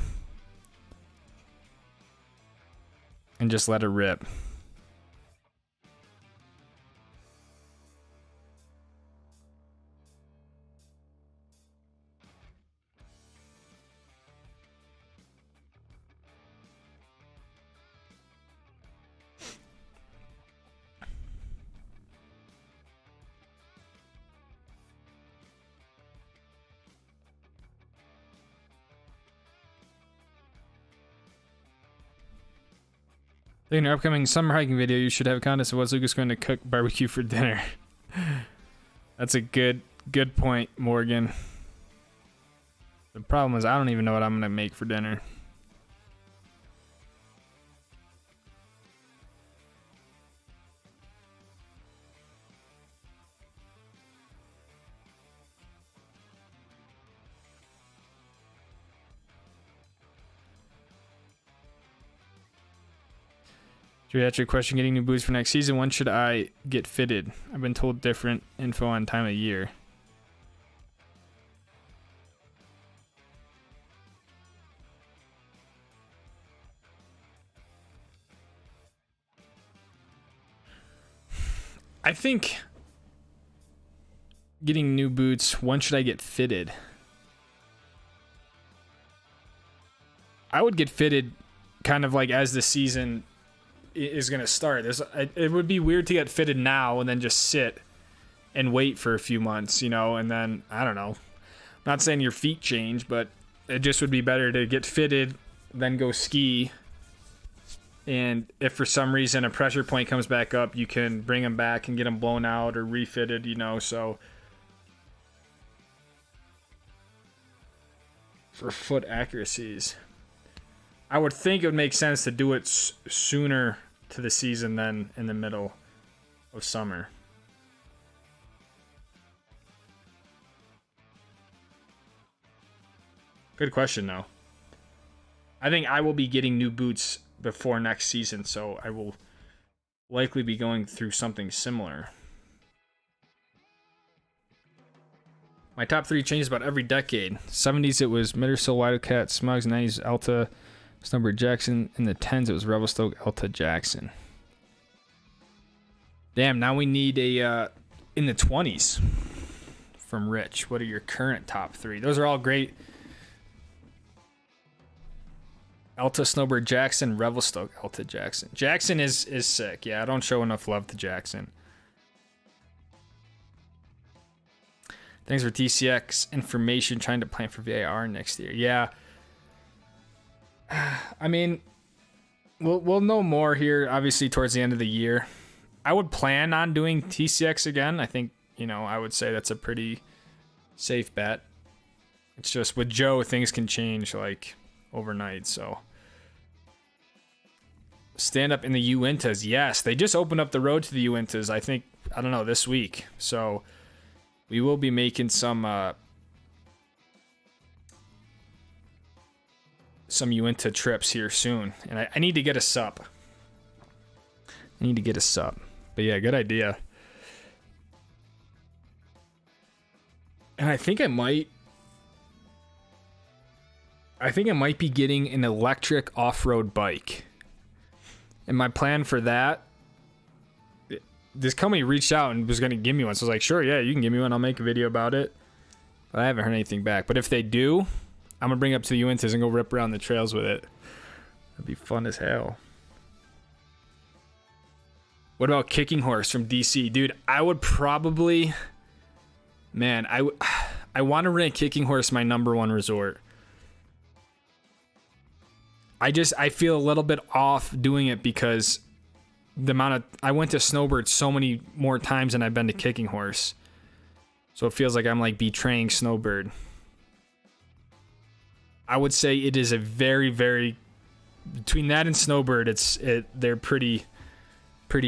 And just let it rip. In your upcoming summer hiking video, you should have a contest of what's Lucas going to cook barbecue for dinner. That's a good point, Morgan. The problem is I don't even know what I'm going to make for dinner. Geriatric question, getting new boots for next season. When should I get fitted? I've been told different info on time of year. I think getting new boots, when should I get fitted? I would get fitted kind of like as the season is going to start. It would be weird to get fitted now and then just sit and wait for a few months, you know, and then, I don't know. I'm not saying your feet change, but it just would be better to get fitted, then go ski. And if for some reason a pressure point comes back up, you can bring them back and get them blown out or refitted, you know, so. For foot accuracies. I would think it would make sense to do it sooner to the season than in the middle of summer. Good question, though. I think I will be getting new boots before next season, so I will likely be going through something similar. My top 3 changes about every decade. 70s, it was Mittersill, Wildcat, Smugs. 90s, Alta, Snowbird, Jackson. In the 10s, it was Revelstoke, Alta, Jackson. Damn, now we need a in the 20s from Rich. What are your current top 3? Those are all great. Alta, Snowbird, Jackson, Revelstoke, Alta, Jackson. Jackson is sick. Yeah, I don't show enough love to Jackson. Thanks for TCX information. Trying to plan for VAR next year. Yeah. I mean, we'll know more here, obviously, towards the end of the year. I would plan on doing TCX again. I think, I would say that's a pretty safe bet. It's just with Joe, things can change like overnight. So stand up in the Uintas. Yes, they just opened up the road to the Uintas, I don't know, this week. So we will be making some Uinta trips here soon. And I need to get a sup. But yeah, good idea. And I think I might be getting an electric off-road bike. And my plan for that, this company reached out and was going to give me one. So I was like, sure, yeah, you can give me one. I'll make a video about it. But I haven't heard anything back. But if they do, I'm going to bring it up to the Uintas and go rip around the trails with it. That'd be fun as hell. What about Kicking Horse from DC? Dude, I would probably... Man, I want to rent Kicking Horse my number one resort. I feel a little bit off doing it because the amount of... I went to Snowbird so many more times than I've been to Kicking Horse. So it feels like I'm like betraying Snowbird. I would say it is a very, very... Between that and Snowbird, they're pretty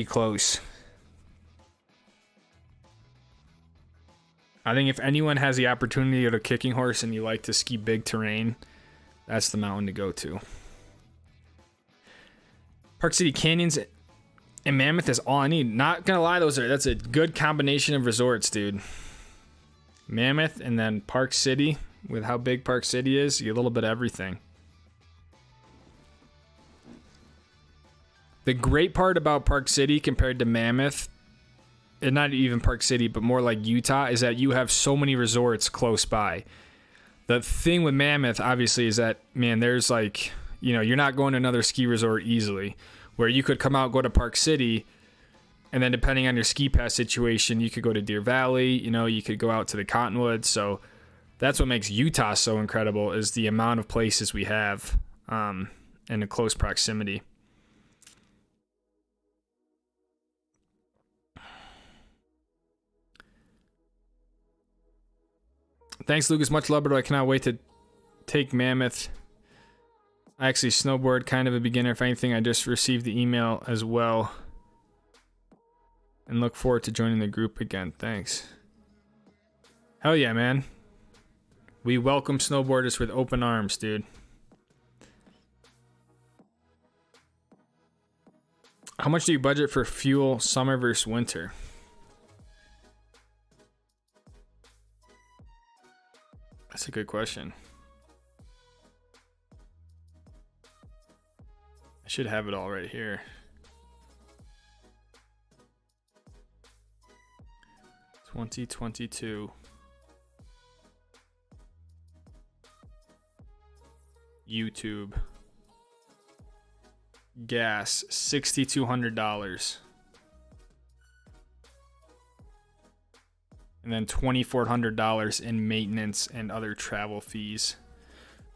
close. I think if anyone has the opportunity to go to Kicking Horse and you like to ski big terrain, that's the mountain to go to. Park City Canyons and Mammoth is all I need. Not gonna lie, that's a good combination of resorts, dude. Mammoth and then Park City, with how big Park City is, you get a little bit of everything. The great part about Park City compared to Mammoth, and not even Park City, but more like Utah, is that you have so many resorts close by. The thing with Mammoth, obviously, is that, man, there's like, you're not going to another ski resort easily. Where you could come out, go to Park City, and then depending on your ski pass situation, you could go to Deer Valley, you could go out to the Cottonwoods. So that's what makes Utah so incredible, is the amount of places we have in a close proximity. Thanks, Lucas. Much love, but I cannot wait to take Mammoth. I actually snowboard, kind of a beginner. If anything, I just received the email as well. And look forward to joining the group again. Thanks. Hell yeah, man. We welcome snowboarders with open arms, dude. How much do you budget for fuel summer versus winter? That's a good question. I should have it all right here. $2022. YouTube. Gas, $6,200. And then $2,400 in maintenance and other travel fees.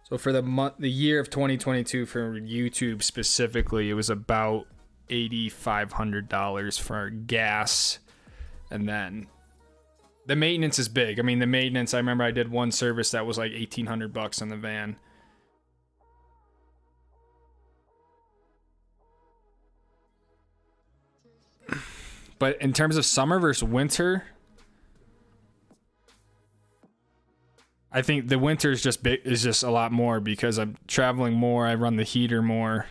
So for the year of 2022 for YouTube specifically, it was about $8,500 for gas. And then the maintenance is big. I mean, the maintenance, I remember I did one service that was like $1,800 on the van. But in terms of summer versus winter, I think the winter is just a lot more because I'm traveling more. I run the heater more.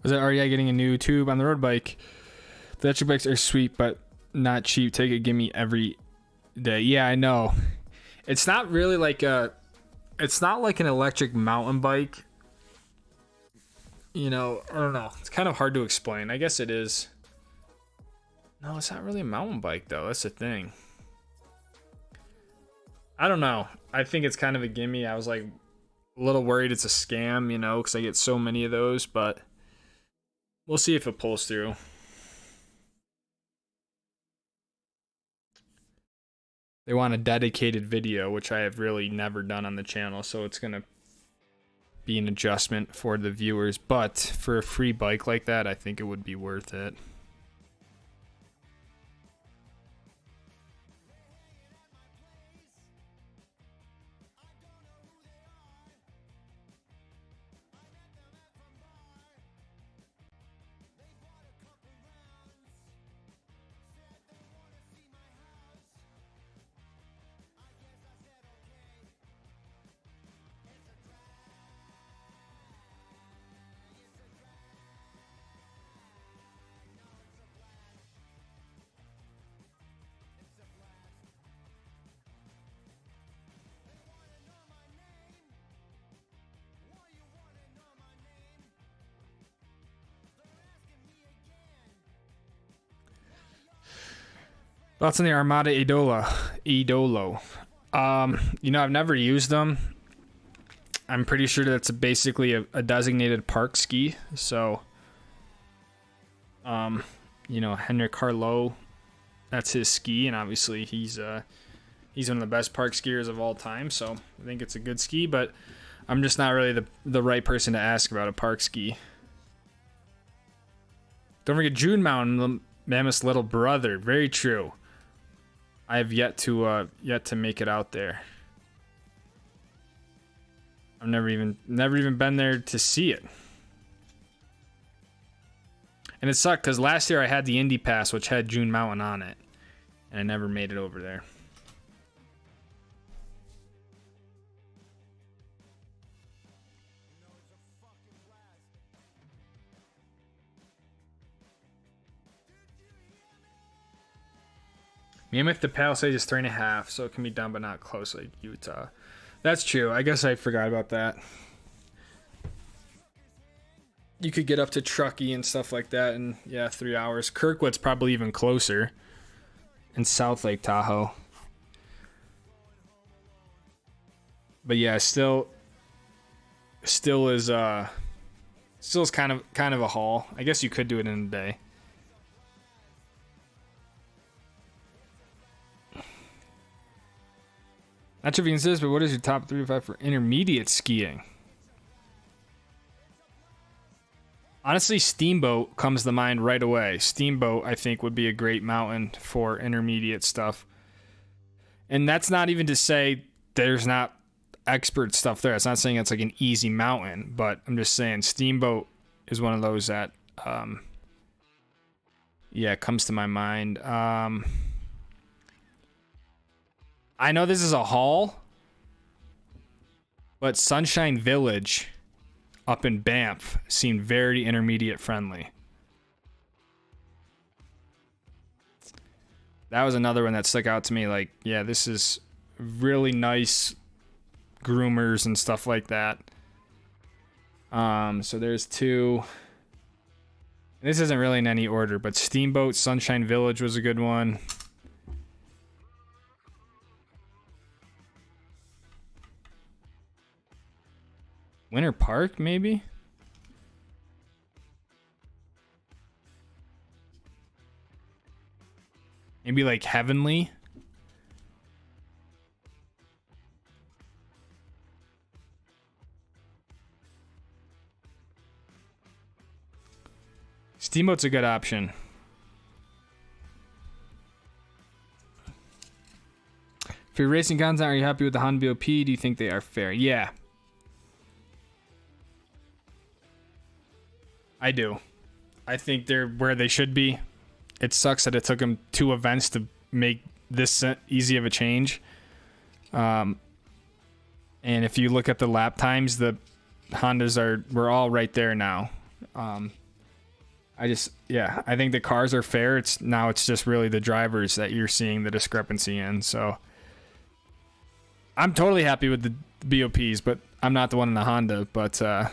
Was it REI getting a new tube on the road bike? The electric bikes are sweet, but not cheap. Take it, give me every day. Yeah, I know. It's not really like a it's not like an electric mountain bike. You know, I don't know. It's kind of hard to explain. I guess it is. No, it's not really a mountain bike, though. That's the thing. I don't know. I think it's kind of a gimme. I was like a little worried it's a scam, you know, because I get so many of those, but we'll see if it pulls through. They want a dedicated video, which I have really never done on the channel, so it's going to be an adjustment for the viewers. But for a free bike like that, I think it would be worth it. Thoughts on the Armada Idolo. You know, I've never used them. I'm pretty sure that's basically a designated park ski. So, you know, Henrik Harlow, that's his ski, and obviously he's one of the best park skiers of all time. So I think it's a good ski, but I'm just not really the right person to ask about a park ski. Don't forget June Mountain, Mammoth's little brother. Very true. I have yet to make it out there. I've never even been there to see it. And it sucked because last year I had the Indy Pass, which had June Mountain on it, and I never made it over there. Mammoth to Palisades is 3.5, so it can be done but not close like Utah. That's true. I guess I forgot about that. You could get up to Truckee and stuff like that in, yeah, 3 hours. Kirkwood's probably even closer in South Lake Tahoe. But yeah, still is kind of a haul. I guess you could do it in a day. Not sure if you can say this, but what is your top 3 to 5 for intermediate skiing? Honestly, Steamboat comes to mind right away. Steamboat, I think, would be a great mountain for intermediate stuff. And that's not even to say there's not expert stuff there. It's not saying it's like an easy mountain, but I'm just saying Steamboat is one of those that, yeah, comes to my mind. I know this is a haul, but Sunshine Village up in Banff seemed very intermediate friendly. That was another one that stuck out to me. Like, yeah, this is really nice groomers and stuff like that. So there's 2. This isn't really in any order, but Steamboat, Sunshine Village was a good one. Winter Park, maybe? Maybe like Heavenly? Steamboat's a good option. For your racing content, are you happy with the Honda BOP? Do you think they are fair? Yeah. I do. I think they're where they should be. It sucks that it took them 2 events to make this easy of a change. And if you look at the lap times, the Hondas we're all right there now. I think the cars are fair. It's just really the drivers that you're seeing the discrepancy in. So I'm totally happy with the BOPs, but I'm not the one in the Honda. But I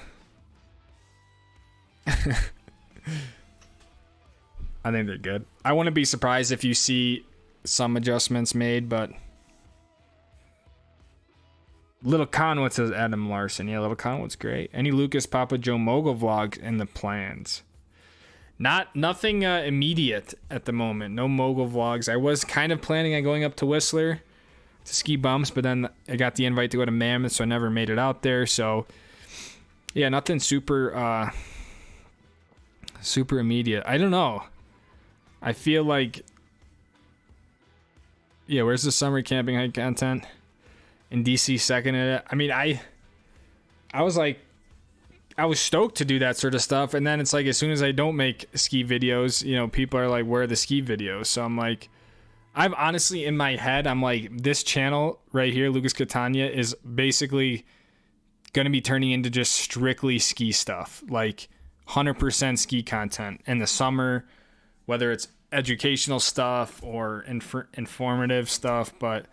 think they're good. I wouldn't be surprised if you see some adjustments made, but Little Conwood says Adam Larson. Yeah, Little Conwood's great. Any Lucas Papa Joe Mogul vlogs in the plans? Nothing immediate at the moment. No Mogul vlogs. I was kind of planning on going up to Whistler to ski bumps, but then I got the invite to go to Mammoth, so I never made it out there. So yeah, nothing super super immediate. I don't know. I feel like, yeah, where's the summer camping hike content? In DC seconded it. I mean, I was like, I was stoked to do that sort of stuff, and then it's like as soon as I don't make ski videos, you know, people are like, where are the ski videos? So I'm like, I've honestly in my head, I'm like, this channel right here, Lucas Catania, is basically gonna be turning into just strictly ski stuff, like 100% ski content in the summer, whether it's educational stuff or informative stuff. But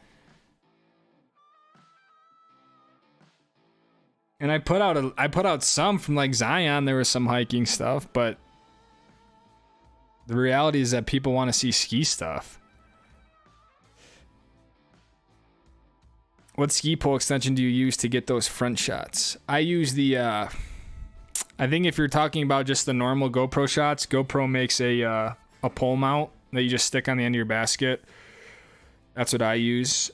and I put out some from like Zion. There was some hiking stuff, but the reality is that people want to see ski stuff. What ski pole extension do you use to get those front shots? I use the I think if you're talking about just the normal GoPro shots, GoPro makes a pole mount that you just stick on the end of your basket. That's what I use.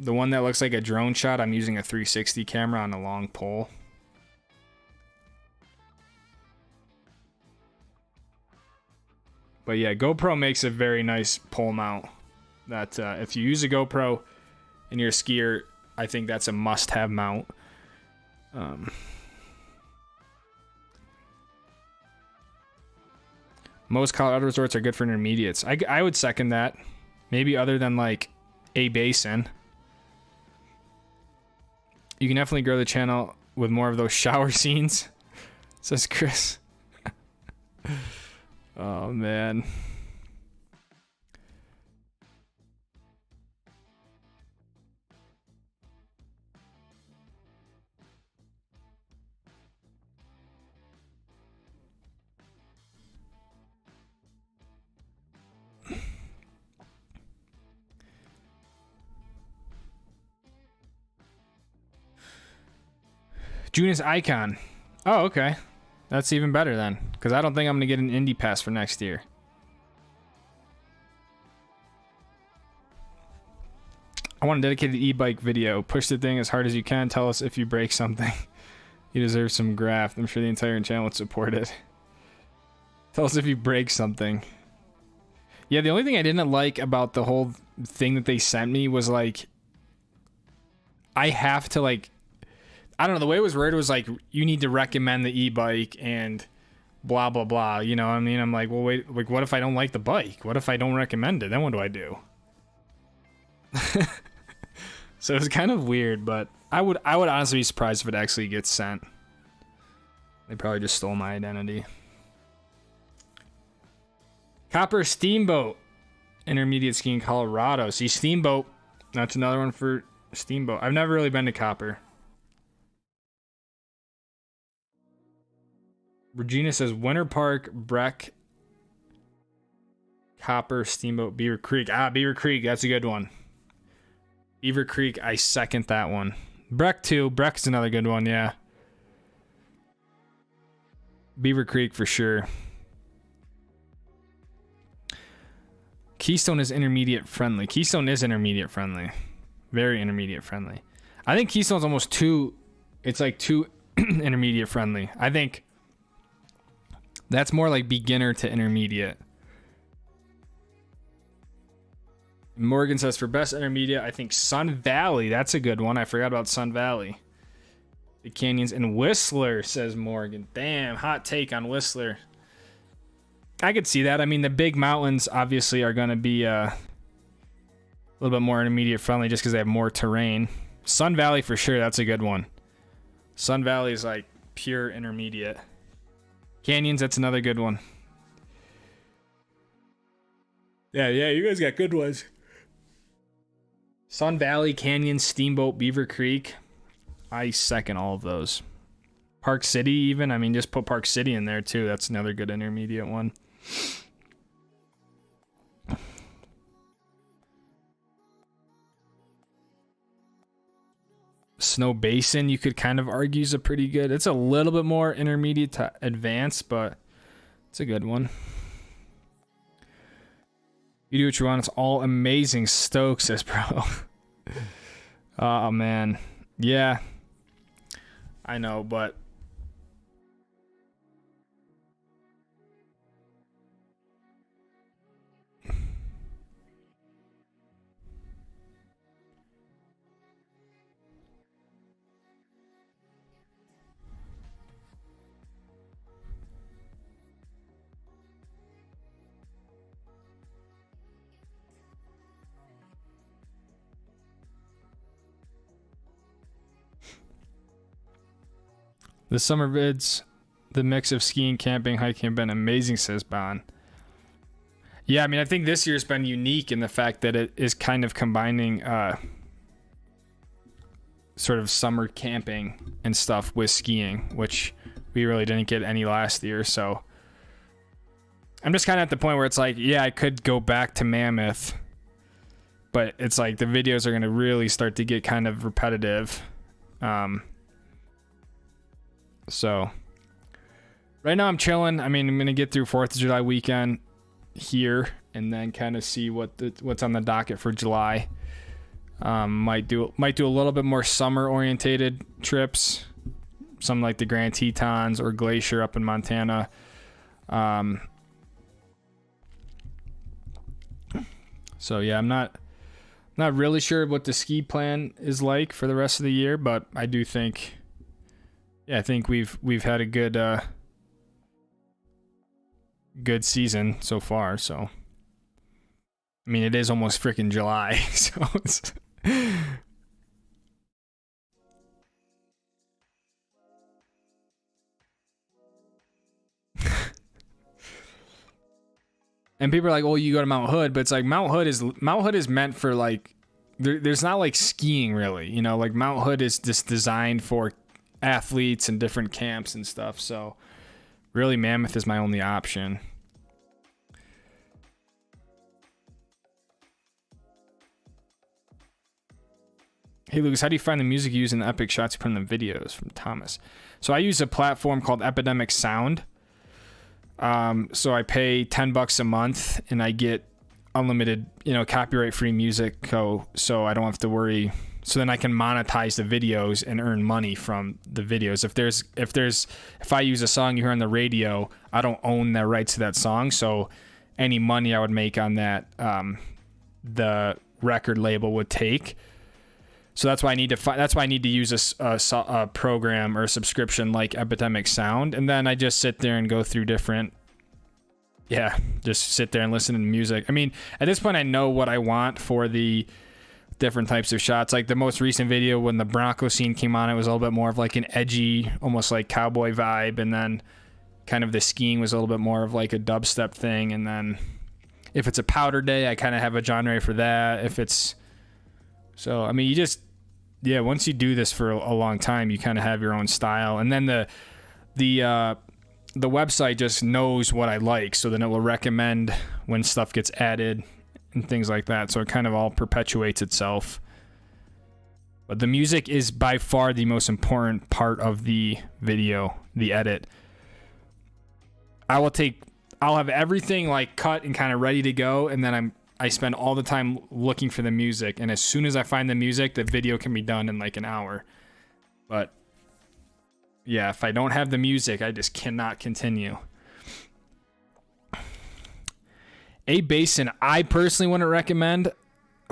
The one that looks like a drone shot, I'm using a 360 camera on a long pole. But yeah, GoPro makes a very nice pole mount that if you use a GoPro and you're a skier, I think that's a must-have mount. Most Colorado resorts are good for intermediates. I would second that. Maybe other than like A Basin. You can definitely grow the channel with more of those shower scenes, says Chris. Oh, man. Junis Icon. Oh, okay. That's even better then, because I don't think I'm going to get an Indy Pass for next year. I want a dedicated e-bike video. Push the thing as hard as you can. Tell us if you break something. You deserve some graft. I'm sure the entire channel would support it. Tell us if you break something. Yeah, the only thing I didn't like about the whole thing that they sent me was like, I have to like, I don't know, the way it was worded was like, you need to recommend the e-bike and blah, blah, blah. You know what I mean? I'm like, well, wait, like, what if I don't like the bike? What if I don't recommend it? Then what do I do? So it was kind of weird, but I would honestly be surprised if it actually gets sent. They probably just stole my identity. Copper Steamboat. Intermediate skiing Colorado. See, Steamboat. That's another one for Steamboat. I've never really been to Copper. Regina says Winter Park, Breck, Copper, Steamboat, Beaver Creek. Ah, Beaver Creek. That's a good one. Beaver Creek, I second that one. Breck too. Breck's another good one, yeah. Beaver Creek for sure. Keystone is intermediate friendly. Keystone is intermediate friendly. Very intermediate friendly. I think Keystone's almost too, it's like too intermediate friendly. I think that's more like beginner to intermediate. Morgan says for best intermediate, I think Sun Valley. That's a good one. I forgot about Sun Valley. The canyons and Whistler, says Morgan. Damn, hot take on Whistler. I could see that. I mean, the big mountains obviously are going to be a little bit more intermediate friendly just because they have more terrain. Sun Valley for sure. That's a good one. Sun Valley is like pure intermediate. Canyons, that's another good one. Yeah, you guys got good ones. Sun Valley, Canyon, Steamboat, Beaver Creek. I second all of those. Park City even. I mean, just put Park City in there too. That's another good intermediate one. Snow Basin, you could kind of argue, is a pretty good. It's a little bit more intermediate to advanced, but it's a good one. You do what you want. It's all amazing. Stoke says, bro. Oh, man. Yeah. I know, but... The summer vids, the mix of skiing, camping, hiking have been amazing, says Bon. Yeah, I mean, I think this year's been unique in the fact that it is kind of combining sort of summer camping and stuff with skiing, which we really didn't get any last year. So I'm just kind of at the point where it's like, yeah, I could go back to Mammoth, but it's like the videos are going to really start to get kind of repetitive. So right now I'm chilling. I mean, I'm going to get through 4th of July weekend here and then kind of see what's on the docket for July. Might do a little bit more summer orientated trips, some like the Grand Tetons or Glacier up in Montana. So yeah, I'm not really sure what the ski plan is like for the rest of the year, but I do think, yeah, I think we've had a good season so far. So I mean, it is almost freaking July, so it's and people are like, "Oh, you go to Mount Hood," but it's like Mount Hood is meant for like there's not like skiing really, you know. Like Mount Hood is just designed for athletes and different camps and stuff. So really, Mammoth is my only option. Hey Lucas, how do you find the music you use in the epic shots you put in the videos? From Thomas. So I use a platform called Epidemic Sound. So I pay $10 a month and I get unlimited, copyright free music. So I don't have to worry. So then I can monetize the videos and earn money from the videos. If I use a song you hear on the radio, I don't own the rights to that song. So any money I would make on that, the record label would take. So that's why I need to use a program or a subscription like Epidemic Sound, and then I just sit there and go through just sit there and listen to music. I mean, at this point, I know what I want for the different types of shots. Like the most recent video when the Bronco scene came on, it was a little bit more of like an edgy, almost like cowboy vibe, and then kind of the skiing was a little bit more of like a dubstep thing. And then if it's a powder day, I kind of have a genre for that. So I mean, once you do this for a long time, you kind of have your own style, and then the website just knows what I like, so then it will recommend when stuff gets added and things like that. So it kind of all perpetuates itself. But the music is by far the most important part of the video, the edit. I'll have everything like cut and kind of ready to go, and then I spend all the time looking for the music, and as soon as I find the music, the video can be done in like an hour. But yeah, if I don't have the music, I just cannot continue. A basin I personally wouldn't recommend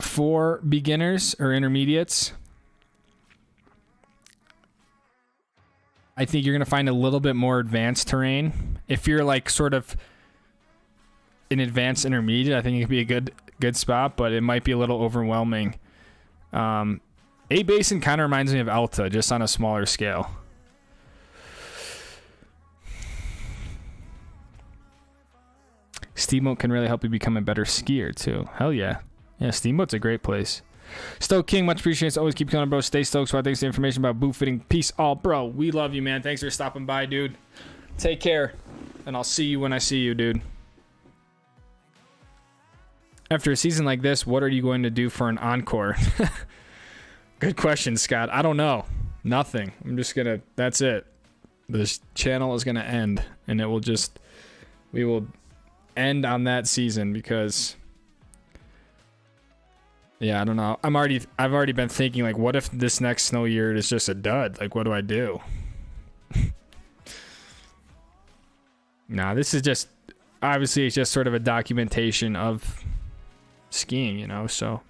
for beginners or intermediates. I think you're going to find a little bit more advanced terrain. If you're like sort of an advanced intermediate, I think it could be a good spot, but it might be a little overwhelming. A basin kind of reminds me of Alta, just on a smaller scale. Steamboat can really help you become a better skier too. Hell yeah. Yeah, Steamboat's a great place. Stoke King, much appreciated. Always keep coming, bro. Stay stoked. So thanks for the information about boot fitting. Peace all, bro. We love you, man. Thanks for stopping by, dude. Take care. And I'll see you when I see you, dude. After a season like this, what are you going to do for an encore? Good question, Scott. I don't know. Nothing. I'm just gonna, that's it. This channel is gonna end, and it will just, we will end on that season because, yeah, I don't know. I've already been thinking, like, what if this next snow year is just a dud? Like, what do I do? Nah, this is just, obviously it's just sort of a documentation of skiing, you know, so.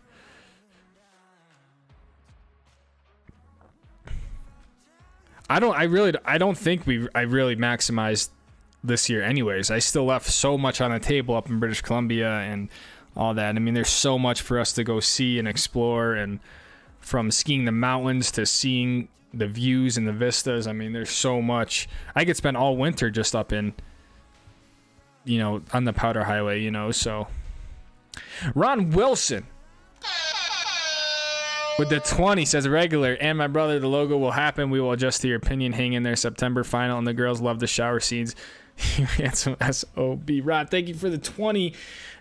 I don't think I really maximized this year anyways. I still left so much on the table up in British Columbia and all that. I mean, there's so much for us to go see and explore, and from skiing the mountains to seeing the views and the vistas. I mean, there's so much. I could spend all winter just up in, you know, on the Powder Highway, you know, so. Ron Wilson with the 20 says regular, and my brother, the logo will happen. We will adjust to your opinion. Hang in there. September final, and the girls love the shower scenes. You handsome SOB. Rod, thank you for the 20.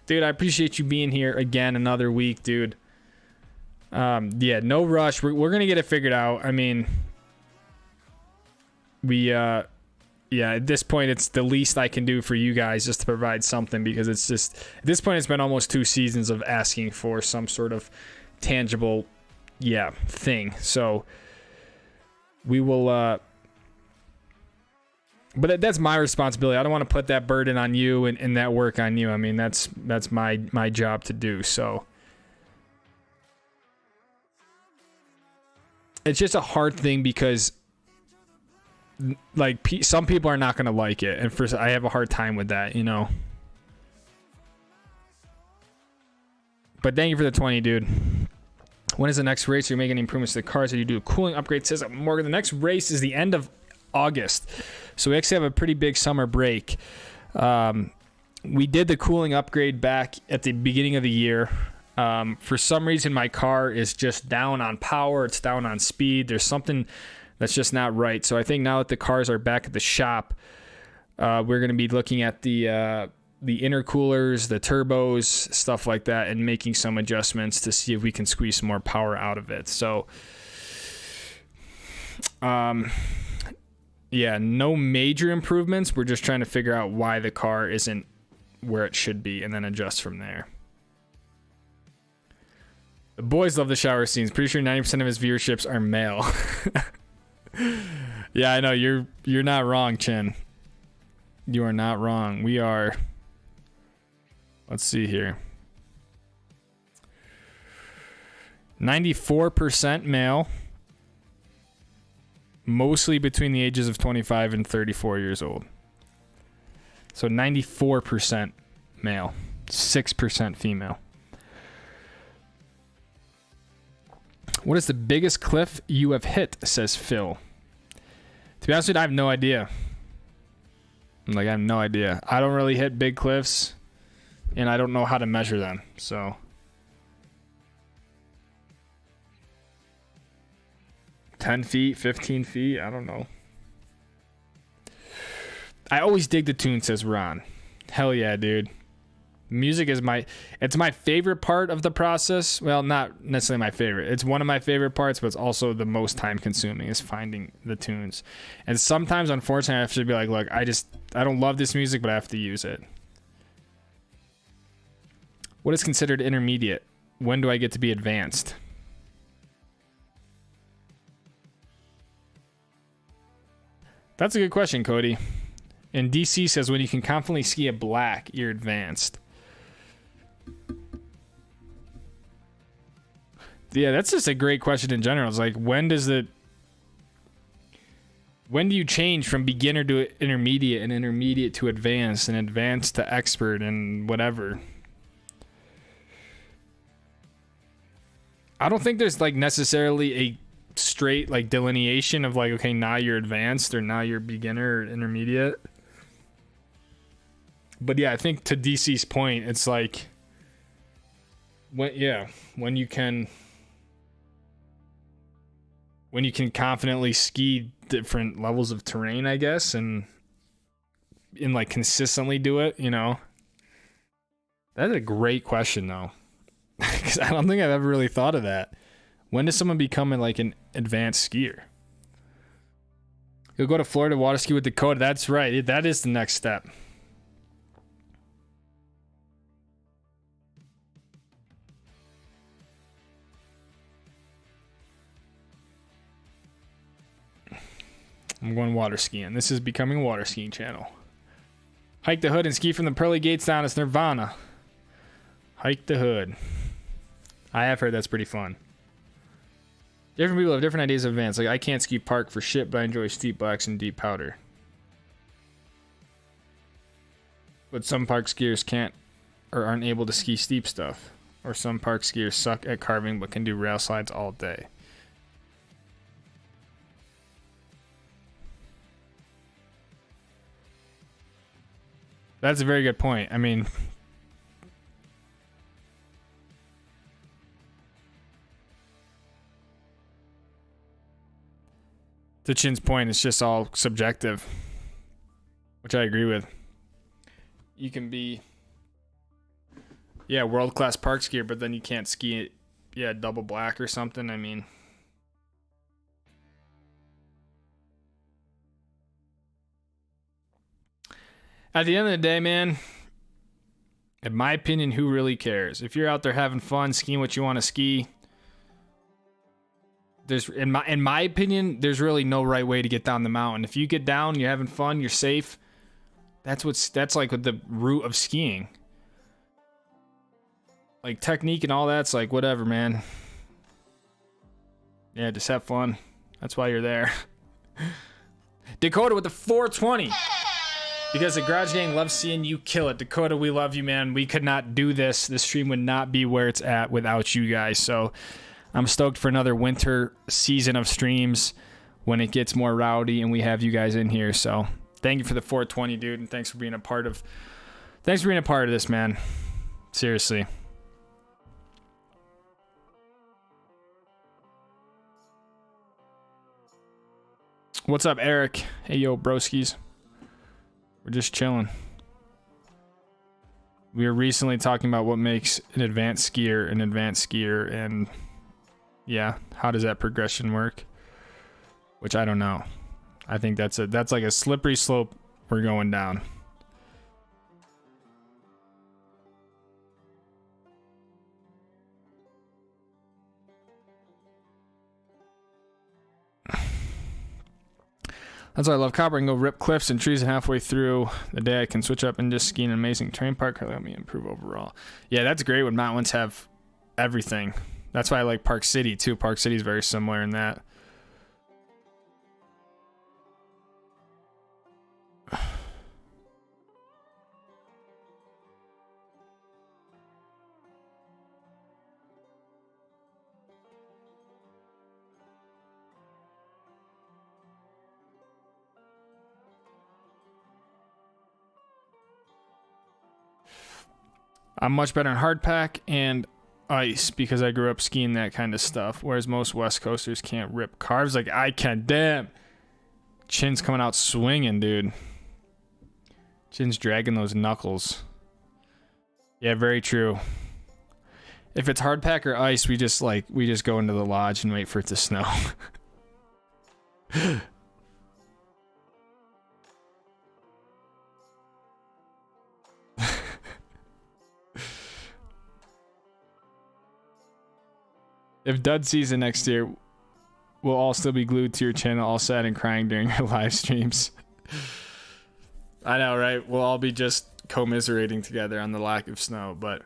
Dude, I appreciate you being here again another week, dude. Yeah, no rush. We're going to get it figured out. I mean, yeah, at this point, it's the least I can do for you guys just to provide something, because it's just, at this point, it's been almost 2 seasons of asking for some sort of tangible, yeah, thing. So we will, but that's my responsibility. I don't want to put that burden on you and that work on you. I mean, that's my job to do. So it's just a hard thing because, like, some people are not going to like it, and I have a hard time with that, you know. But thank you for the 20, dude. When is the next race? Are you making improvements to the cars? Did you do a cooling upgrade? Says Morgan, the next race is the end of August, so we actually have a pretty big summer break. We did the cooling upgrade back at the beginning of the year. For some reason, my car is just down on power. It's down on speed. There's something that's just not right. So I think now that the cars are back at the shop, we're going to be looking at the intercoolers, the turbos, stuff like that, and making some adjustments to see if we can squeeze some more power out of it. So, yeah, no major improvements. We're just trying to figure out why the car isn't where it should be and then adjust from there. The boys love the shower scenes. Pretty sure 90% of his viewerships are male. Yeah, I know. You're not wrong, Chin. You are not wrong. We are... Let's see here. 94% male. Mostly between the ages of 25 and 34 years old. So 94% male. 6% female. What is the biggest cliff you have hit, says Phil. To be honest with you, I have no idea. I have no idea. I don't really hit big cliffs, and I don't know how to measure them, so. 10 feet, 15 feet, I don't know. I always dig the tune, says Ron. Hell yeah, dude. Music is it's my favorite part of the process. Well, not necessarily my favorite. It's one of my favorite parts, but it's also the most time consuming, is finding the tunes. And sometimes, unfortunately, I have to be like, look, I don't love this music, but I have to use it. What is considered intermediate? When do I get to be advanced? That's a good question, Cody. And DC says when you can confidently ski a black, you're advanced. Yeah, that's just a great question in general. It's like, when do you change from beginner to intermediate and intermediate to advanced and advanced to expert and whatever? I don't think there's like necessarily a straight like delineation of like, okay, now you're advanced or now you're beginner or intermediate. But yeah, I think to DC's point, it's like when you can when you can confidently ski different levels of terrain, I guess, and like consistently do it, you know. That's a great question though. Because I don't think I've ever really thought of that. When does someone become like an advanced skier? You'll go to Florida water ski with Dakota. That's right. That is the next step. I'm going water skiing. This is becoming a water skiing channel. Hike the hood and ski from the pearly gates down. It's Nirvana. Hike the hood. I have heard that's pretty fun. Different people have different ideas of advance. Like, I can't ski park for shit, but I enjoy steep blacks and deep powder. But some park skiers can't or aren't able to ski steep stuff. Or some park skiers suck at carving but can do rail slides all day. That's a very good point. I mean, to Chin's point, it's just all subjective, which I agree with. You can be, world-class park skier, but then you can't ski it, double black or something. I mean, at the end of the day, man, in my opinion, who really cares? If you're out there having fun, skiing what you want to ski, there's in my opinion, there's really no right way to get down the mountain. If you get down, you're having fun, you're safe. That's like the root of skiing. Like technique and all that's like whatever, man. Yeah, just have fun. That's why you're there. Dakota with the 420. Because the Garage Gang loves seeing you kill it. Dakota, we love you, man. We could not do this. This stream would not be where it's at without you guys. So I'm stoked for another winter season of streams when it gets more rowdy and we have you guys in here. So thank you for the 420, dude, and thanks for being a part of this, man. Seriously. What's up, Eric? Hey, yo, broskies. We're just chilling. We were recently talking about what makes an advanced skier, and yeah, how does that progression work? Which I don't know. I think that's like a slippery slope we're going down. That's why I love Copper. I can go rip cliffs and trees, and halfway through the day I can switch up and just ski an amazing terrain park. Help me improve overall. Yeah, that's great when mountains have everything. That's why I like Park City too. Park City is very similar in that. I'm much better in hardpack and ice because I grew up skiing that kind of stuff, whereas most West Coasters can't rip carves like I can. Damn. Chin's coming out swinging, dude. Chin's dragging those knuckles. Yeah, very true. If it's hardpack or ice, we just go into the lodge and wait for it to snow. If dud season next year, we'll all still be glued to your channel, all sad and crying during your live streams. I know, right? We'll all be just commiserating together on the lack of snow, but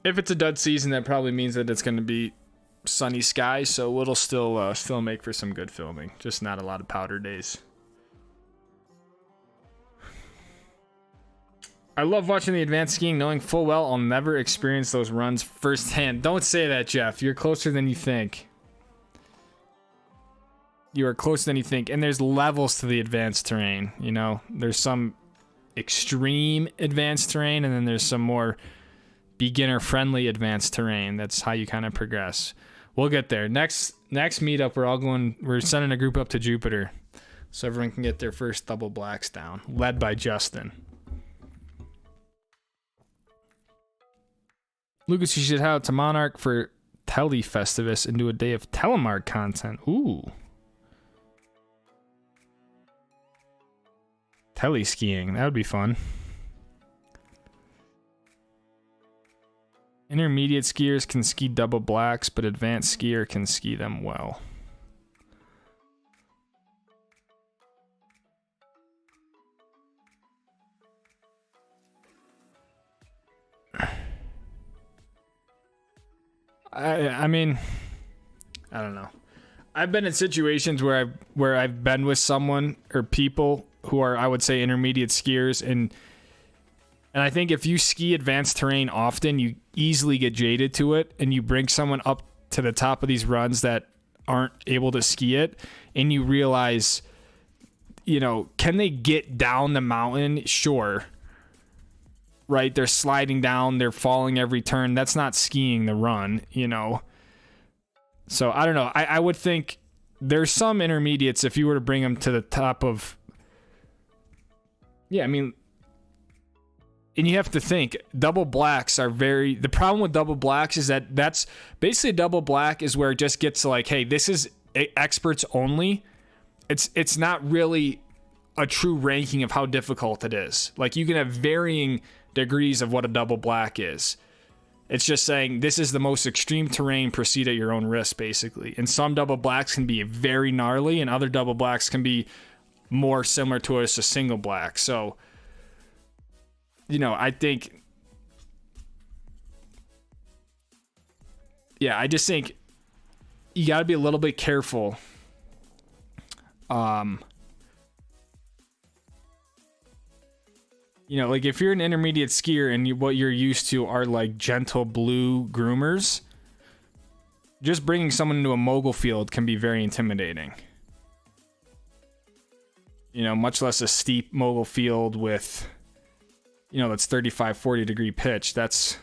if it's a dud season, that probably means that it's going to be sunny skies, so it'll still make for some good filming, just not a lot of powder days. I love watching the advanced skiing, knowing full well I'll never experience those runs firsthand. Don't say that, Jeff. You're closer than you think. You are closer than you think. And there's levels to the advanced terrain, you know? There's some extreme advanced terrain, and then there's some more beginner-friendly advanced terrain. That's how you kind of progress. We'll get there. Next meetup, we're sending a group up to Jupiter so everyone can get their first double blacks down, led by Justin. Lucas, you should head out to Monarch for Tele Festivus and do a day of telemark content. Ooh. Tele skiing. That would be fun. Intermediate skiers can ski double blacks, but advanced skier can ski them well. I mean, I don't know. I've been in situations where I've been with someone or people who are, I would say, intermediate skiers, and I think if you ski advanced terrain often, you easily get jaded to it, and you bring someone up to the top of these runs that aren't able to ski it, and you realize, you know, can they get down the mountain? Sure. Right? They're sliding down, they're falling every turn. That's not skiing the run, you know? So I don't know. I would think there's some intermediates, if you were to bring them to the top of, yeah, I mean, and you have to think double blacks are the problem with double blacks is that's basically double black is where it just gets to like, hey, this is experts only. It's not really a true ranking of how difficult it is. Like, you can have varying degrees of what a double black is. It's just saying this is the most extreme terrain, proceed at your own risk, basically. And some double blacks can be very gnarly, and other double blacks can be more similar to us, a single black. So, you know, I think, yeah, I just think you got to be a little bit careful. You know, like if you're an intermediate skier and what you're used to are like gentle blue groomers, just bringing someone into a mogul field can be very intimidating. You know, much less a steep mogul field with, you know, that's 35, 40 degree pitch. That's,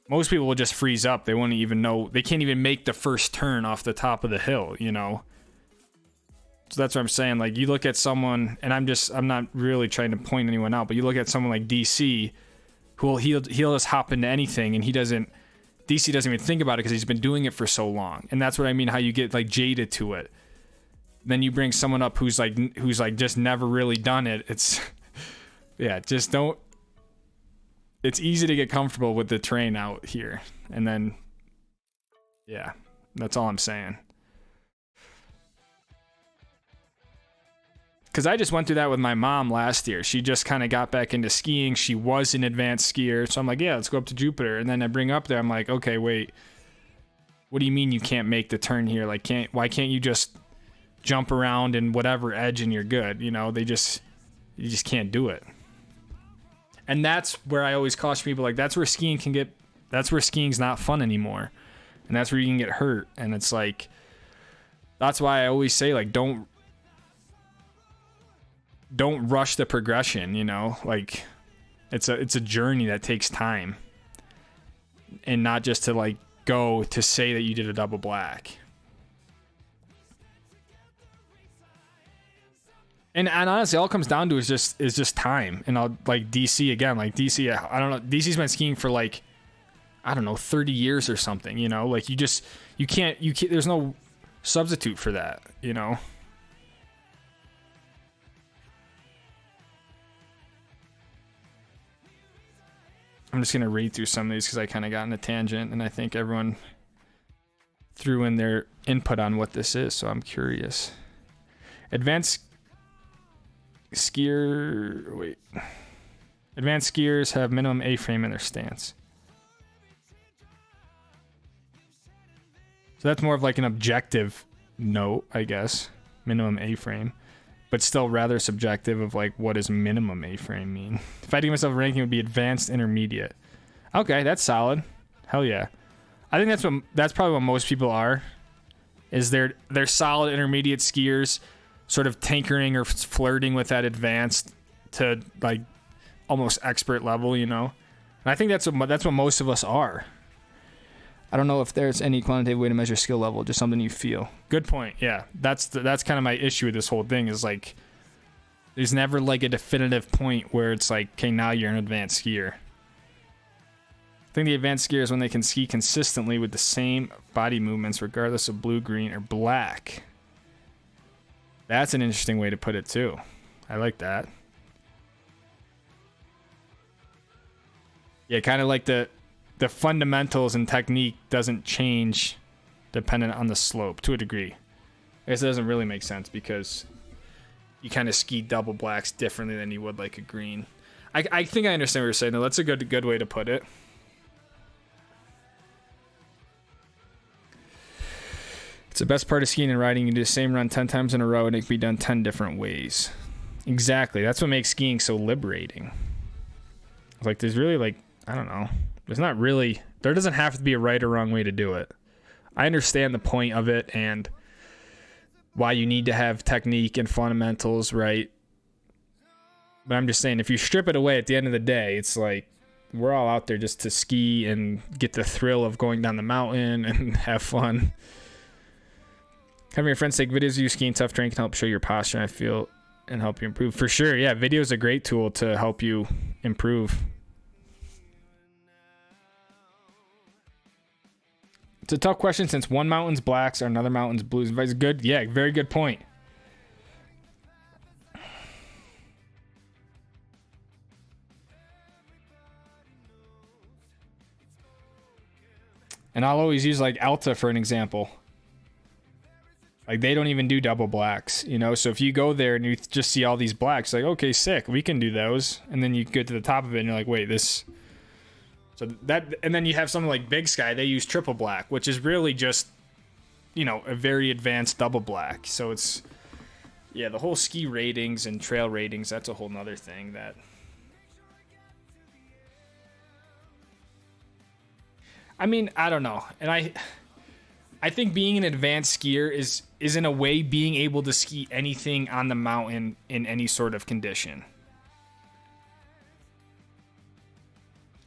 most people will just freeze up. They won't even know, they can't even make the first turn off the top of the hill, you know? So that's what I'm saying. Like, you look at someone, and I'm not really trying to point anyone out, but you look at someone like DC, who he'll just hop into anything, and DC doesn't even think about it because he's been doing it for so long. And that's what I mean, how you get like jaded to it. Then you bring someone up who's like just never really done it. It's, yeah, just don't. It's easy to get comfortable with the terrain out here, and then, yeah, that's all I'm saying. Because I just went through that with my mom last year. She just kind of got back into skiing. She was an advanced skier. So I'm like, yeah, let's go up to Jupiter. And then I bring up there, I'm like, okay, wait. What do you mean you can't make the turn here? Like, why can't you just jump around in whatever edge and you're good? You know, you just can't do it. And that's where I always caution people, like, that's where skiing's not fun anymore. And that's where you can get hurt. And it's like, that's why I always say, like, don't rush the progression, you know? Like, it's a journey that takes time, and not just to like go to say that you did a double black. And honestly, all it comes down to is just time. And I'll like DC again, like DC, I don't know, DC's been skiing for like, I don't know, 30 years or something, you know? Like, you can't, there's no substitute for that, you know? I'm just going to read through some of these because I kind of got on a tangent, and I think everyone threw in their input on what this is, so I'm curious. Advanced skiers have minimum A-frame in their stance. So that's more of like an objective note, I guess. Minimum A-frame. But still rather subjective of like, what does minimum A-frame mean? If I do myself a ranking, it would be advanced intermediate. Okay, that's solid. Hell yeah. I think that's probably what most people are. Is they're solid intermediate skiers, sort of tinkering or flirting with that advanced to like almost expert level, you know. And I think that's what most of us are. I don't know if there's any quantitative way to measure skill level, just something you feel. Good point. Yeah, that's kind of my issue with this whole thing is like, there's never like a definitive point where it's like, okay, now you're an advanced skier. I think the advanced skier is when they can ski consistently with the same body movements, regardless of blue, green, or black. That's an interesting way to put it too. I like that. Yeah, kind of like the fundamentals and technique doesn't change dependent on the slope to a degree. I guess it doesn't really make sense because you kind of ski double blacks differently than you would like a green. I think I understand what you're saying though. That's a good way to put it. It's the best part of skiing and riding. You do the same run 10 times in a row and it can be done 10 different ways. Exactly. That's what makes skiing so liberating. Like there's really like, I don't know. There's not really, there doesn't have to be a right or wrong way to do it. I understand the point of it and why you need to have technique and fundamentals, right? But I'm just saying, if you strip it away at the end of the day, it's like, we're all out there just to ski and get the thrill of going down the mountain and have fun. Having your friends take videos of you skiing tough terrain can help show your posture, I feel, and help you improve. For sure, yeah, video is a great tool to help you improve. It's a tough question since one mountain's blacks or another mountain's blues. It's good, yeah, very good point. And I'll always use like Alta for an example. Like they don't even do double blacks, you know? So if you go there and you just see all these blacks, like, okay, sick, we can do those. And then you get to the top of it and you're like, wait, this... So that, and then you have something like Big Sky, they use triple black, which is really just, you know, a very advanced double black. So it's, yeah, the whole ski ratings and trail ratings, that's a whole nother thing that... I mean, I don't know. And I think being an advanced skier is in a way being able to ski anything on the mountain in any sort of condition.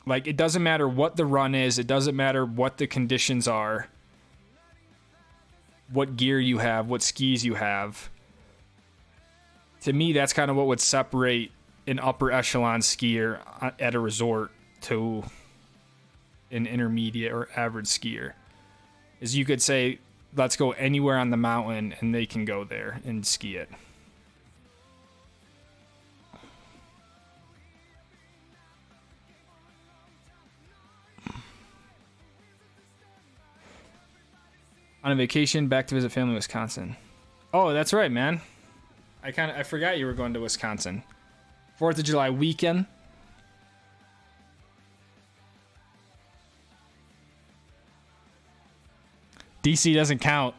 Like, it doesn't matter what the run is. It doesn't matter what the conditions are. What gear you have. What skis you have. To me, that's kind of what would separate an upper echelon skier at a resort to an intermediate or average skier. Is you could say, let's go anywhere on the mountain, and they can go there and ski it. On a vacation back to visit family in Wisconsin. Oh, that's right, man. I forgot you were going to Wisconsin. 4th of July weekend. DC doesn't count.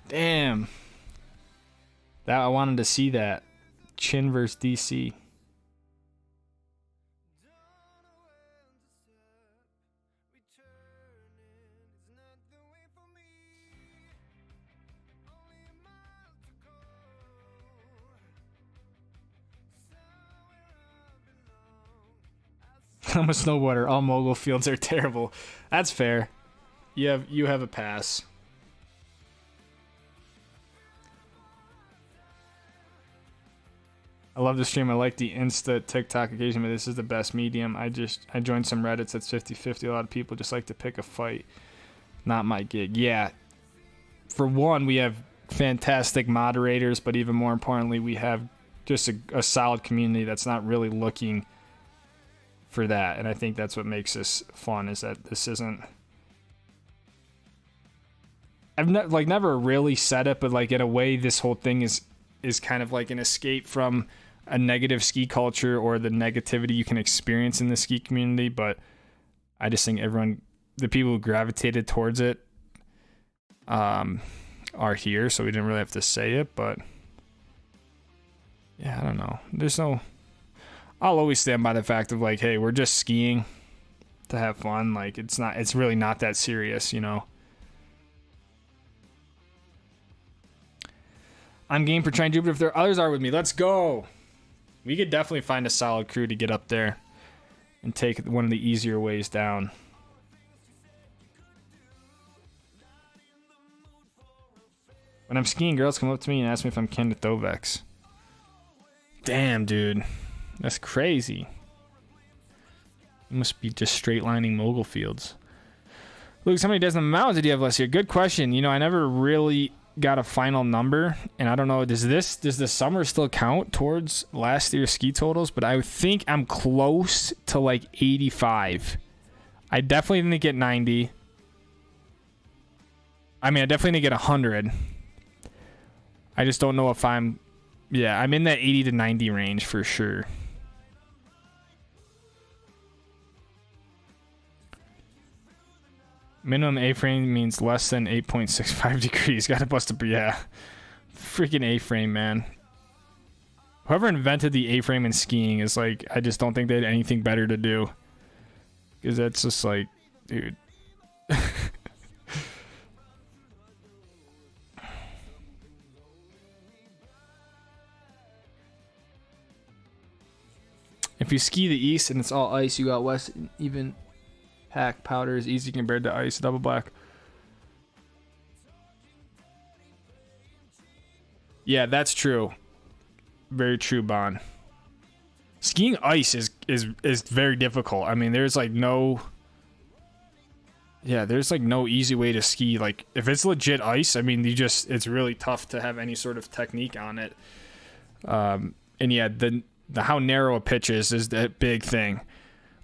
Damn. That I wanted to see that. Chin versus DC. I'm a snowboarder. All mogul fields are terrible. That's fair. You have a pass. I love the stream. I like the Insta TikTok occasion, but this is the best medium. I joined some Reddits that's 50-50. A lot of people just like to pick a fight. Not my gig. Yeah. For one, we have fantastic moderators, but even more importantly, we have just a solid community that's not really looking for that. And I think that's what makes this fun, is that this isn't... I've never really said it, but like in a way, this whole thing is kind of like an escape from a negative ski culture or the negativity you can experience in the ski community. But I just think the people who gravitated towards it, are here, so we didn't really have to say it. But yeah, I don't know. I'll always stand by the fact of like, hey, we're just skiing to have fun. Like it's really not that serious, you know. I'm game for trying Jupiter if there others are with me. Let's go. We could definitely find a solid crew to get up there and take one of the easier ways down. When I'm skiing, girls come up to me and ask me if I'm kin to Thovex. Damn, dude. That's crazy. You must be just straight lining mogul fields. Luke, how many days in the mountains did you have last year? Good question. You know, I never really got a final number, and I don't know, does the summer still count towards last year's ski totals? But I think I'm close to like 85. I definitely didn't get 90. I mean, I definitely didn't get 100. I just don't know if I'm in that 80 to 90 range for sure. Minimum A-frame means less than 8.65 degrees. Gotta bust a... Yeah. Freaking A-frame, man. Whoever invented the A-frame in skiing is like... I just don't think they had anything better to do. Because that's just like... Dude. If you ski the east and it's all ice, you got west even... Pack powder is easy compared to ice double black. Yeah, that's true. Very true, Bon. Skiing ice is very difficult. I mean, there's like no easy way to ski. Like if it's legit ice, I mean, it's really tough to have any sort of technique on it. And yeah, the how narrow a pitch is the big thing.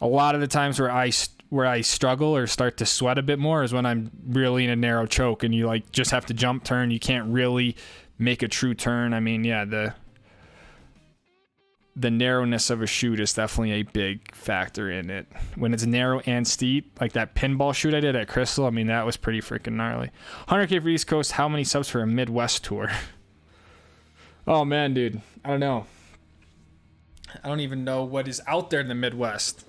A lot of the times where I struggle or start to sweat a bit more is when I'm really in a narrow choke and you like just have to jump turn. You can't really make a true turn. I mean, yeah, the narrowness of a chute is definitely a big factor in it. When it's narrow and steep, like that pinball chute I did at Crystal, I mean, that was pretty freaking gnarly. 100K for East Coast. How many subs for a Midwest tour? Oh man, dude. I don't know. I don't even know what is out there in the Midwest.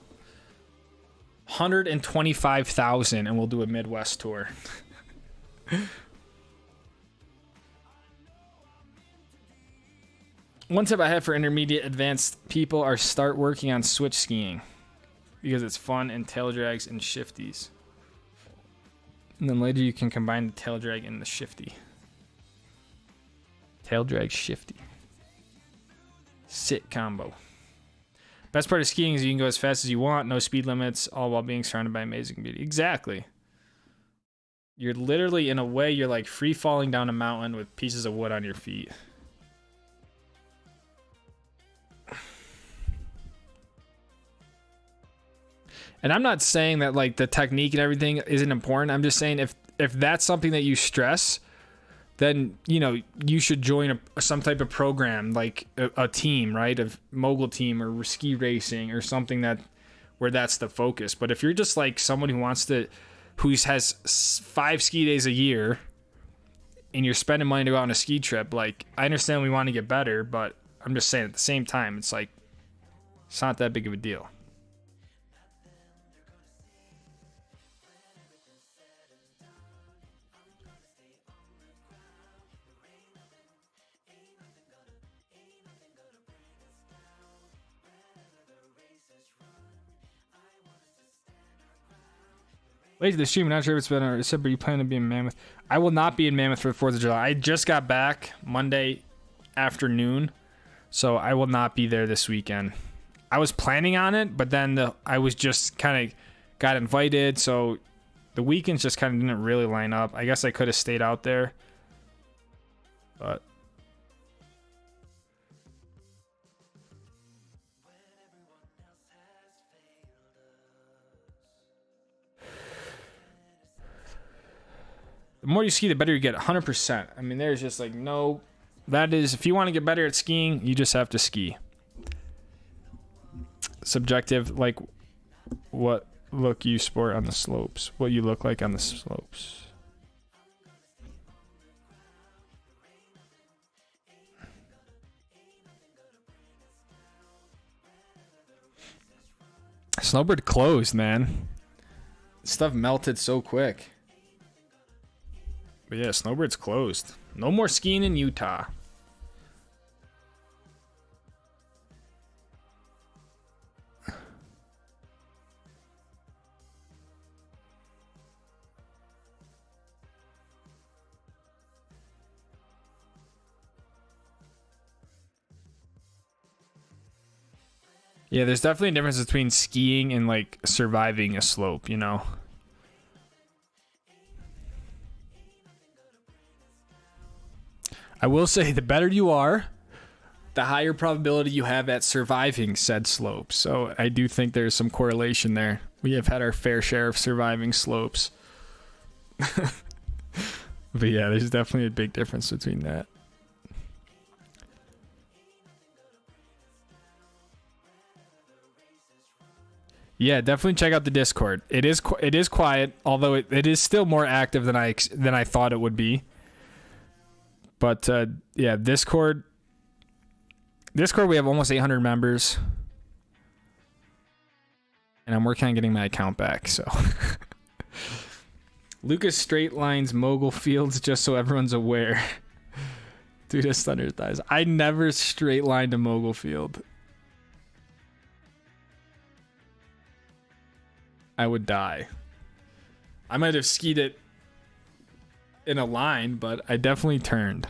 125,000 and we'll do a Midwest tour. One tip I have for intermediate advanced people are start working on switch skiing because it's fun and tail drags and shifties. And then later you can combine the tail drag and the shifty. Tail drag shifty. Sit combo. Best part of skiing is you can go as fast as you want, no speed limits, all while being surrounded by amazing beauty. Exactly. You're literally, in a way, you're like free falling down a mountain with pieces of wood on your feet. And I'm not saying that like the technique and everything isn't important. I'm just saying if that's something that you stress, then, you know, you should join some type of program, like a team, right? A mogul team or ski racing or something where that's the focus. But if you're just like someone who has 5 ski days a year and you're spending money to go on a ski trip, like I understand we want to get better, but I'm just saying at the same time, it's like, it's not that big of a deal. Late to the stream, not sure if it's been or but you plan to be in Mammoth. I will not be in Mammoth for the 4th of July. I just got back Monday afternoon, so I will not be there this weekend. I was planning on it, but then I was just kind of got invited, so the weekends just kind of didn't really line up. I guess I could have stayed out there, but the more you ski, the better you get. 100%. I mean, there's just like no... That is, if you want to get better at skiing, you just have to ski. Subjective, like what look you sport on the slopes. What you look like on the slopes. Snowbird closed, man. Stuff melted so quick. But yeah, Snowbird's closed. No more skiing in Utah. Yeah, there's definitely a difference between skiing and like surviving a slope, you know? I will say the better you are, the higher probability you have at surviving said slope. So I do think there's some correlation there. We have had our fair share of surviving slopes. But yeah, there's definitely a big difference between that. Yeah, definitely check out the Discord. It is quiet, although it is still more active than I thought it would be. But yeah, Discord we have almost 800 members. And I'm working on getting my account back, so Lucas straight lines mogul fields just so everyone's aware. Dude, this thunder thighs. I never straight lined a mogul field. I would die. I might have skied it in a line, but I definitely turned.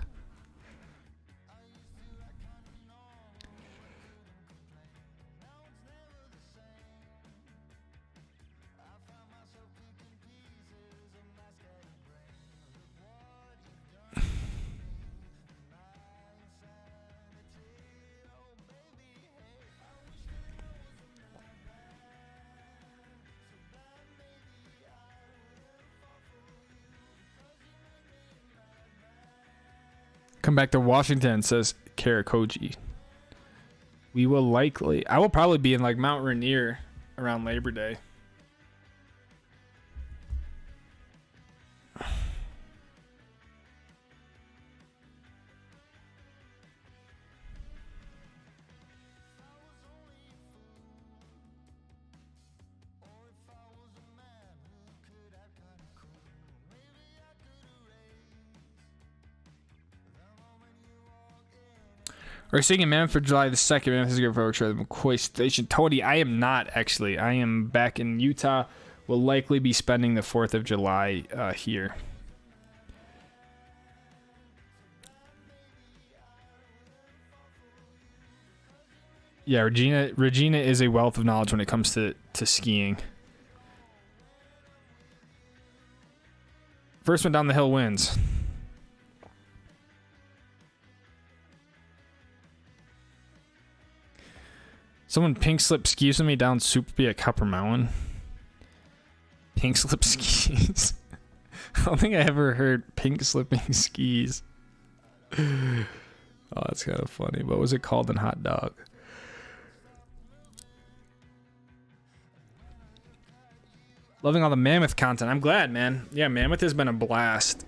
Come back to Washington, says Karakoji. We will likely... I will probably be in like Mount Rainier around Labor Day. We're singing Mammoth for July the 2nd. Mammoth is a good photo of the McCoy Station. Tony, I am not actually. I am back in Utah. We'll likely be spending the 4th of July here. Yeah, Regina is a wealth of knowledge when it comes to skiing. First one down the hill wins. Someone pink slip skis with me down Supia Copper Mountain. Pink slip skis. I don't think I ever heard pink slipping skis. Oh, that's kind of funny. What was it called in Hot Dog? Loving all the Mammoth content. I'm glad, man. Yeah, Mammoth has been a blast.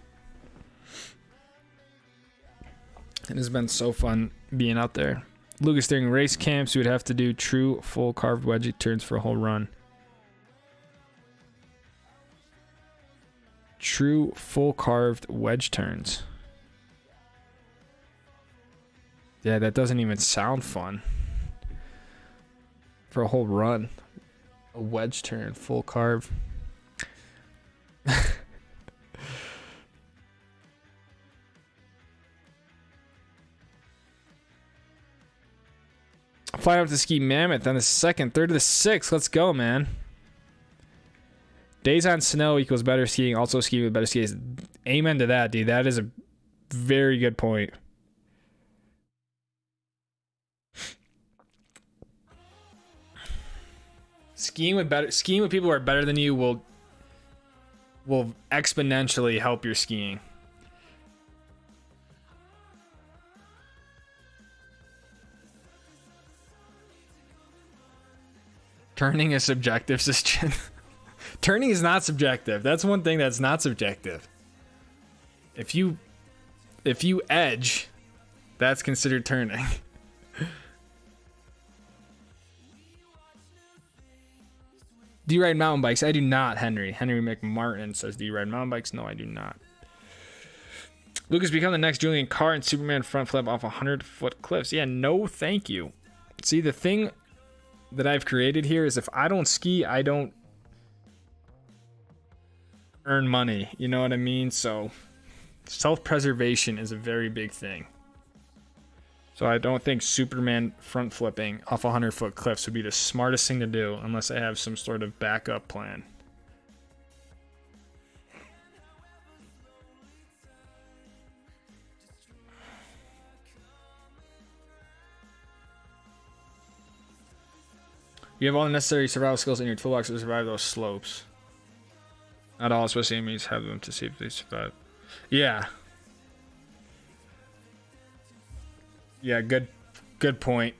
It has been so fun being out there. Lucas, during race camps, you would have to do true full carved wedgie turns for a whole run. True full carved wedge turns. Yeah, that doesn't even sound fun. For a whole run. A wedge turn, full carve. Flying up to ski Mammoth on the 2nd, 3rd to the 6th. Let's go, man. Days on snow equals better skiing. Also skiing with better skis. Amen to that, dude. That is a very good point. Skiing with people who are better than you will exponentially help your skiing. Turning is subjective, says Jen. Turning is not subjective. That's one thing that's not subjective. If you edge, that's considered turning. Do you ride mountain bikes? I do not, Henry. Henry McMartin says, do you ride mountain bikes? No, I do not. Lucas, become the next Julian Carr and Superman front flip off 100-foot cliffs. Yeah, no thank you. See, the thing that I've created here is if I don't ski, I don't earn money. You know what I mean? So self-preservation is a very big thing. So I don't think Superman front flipping off 100-foot cliffs would be the smartest thing to do unless I have some sort of backup plan. You have all the necessary survival skills in your toolbox to survive those slopes. Not all, especially enemies, have them to see if they survive. Yeah. Yeah, good point.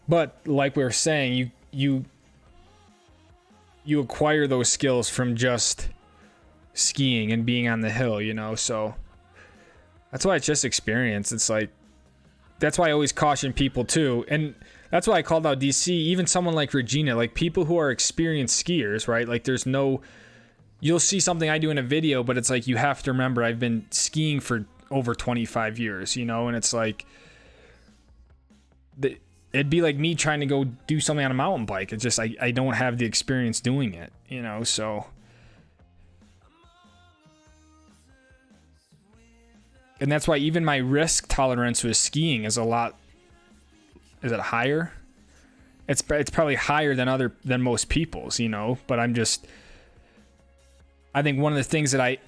But like we were saying, you acquire those skills from just skiing and being on the hill, you know, so that's why it's just experience. It's like, that's why I always caution people too. And that's why I called out DC, even someone like Regina, like people who are experienced skiers, right? Like there's no, you'll see something I do in a video, but it's like, you have to remember I've been skiing for over 25 years, you know? And it's like, it'd be like me trying to go do something on a mountain bike. It's just, I don't have the experience doing it, you know? So. And that's why even my risk tolerance with skiing is a lot. Is it higher? It's probably higher than most people's, you know. But I think one of the things that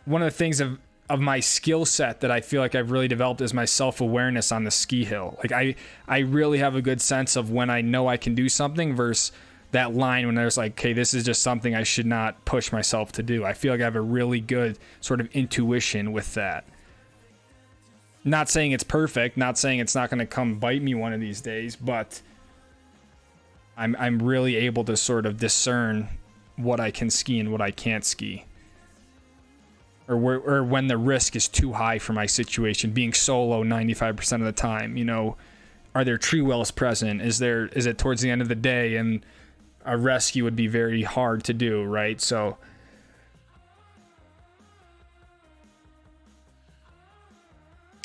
one of the things of my skill set that I feel like I've really developed is my self-awareness on the ski hill. Like I really have a good sense of when I know I can do something versus that line when there's like, okay, this is just something I should not push myself to do. I feel like I have a really good sort of intuition with that. Not saying it's perfect, not saying it's not going to come bite me one of these days, but I'm really able to sort of discern what I can ski and what I can't ski. Or when the risk is too high for my situation, being solo 95% of the time, you know, are there tree wells present? Is it towards the end of the day and a rescue would be very hard to do, right? So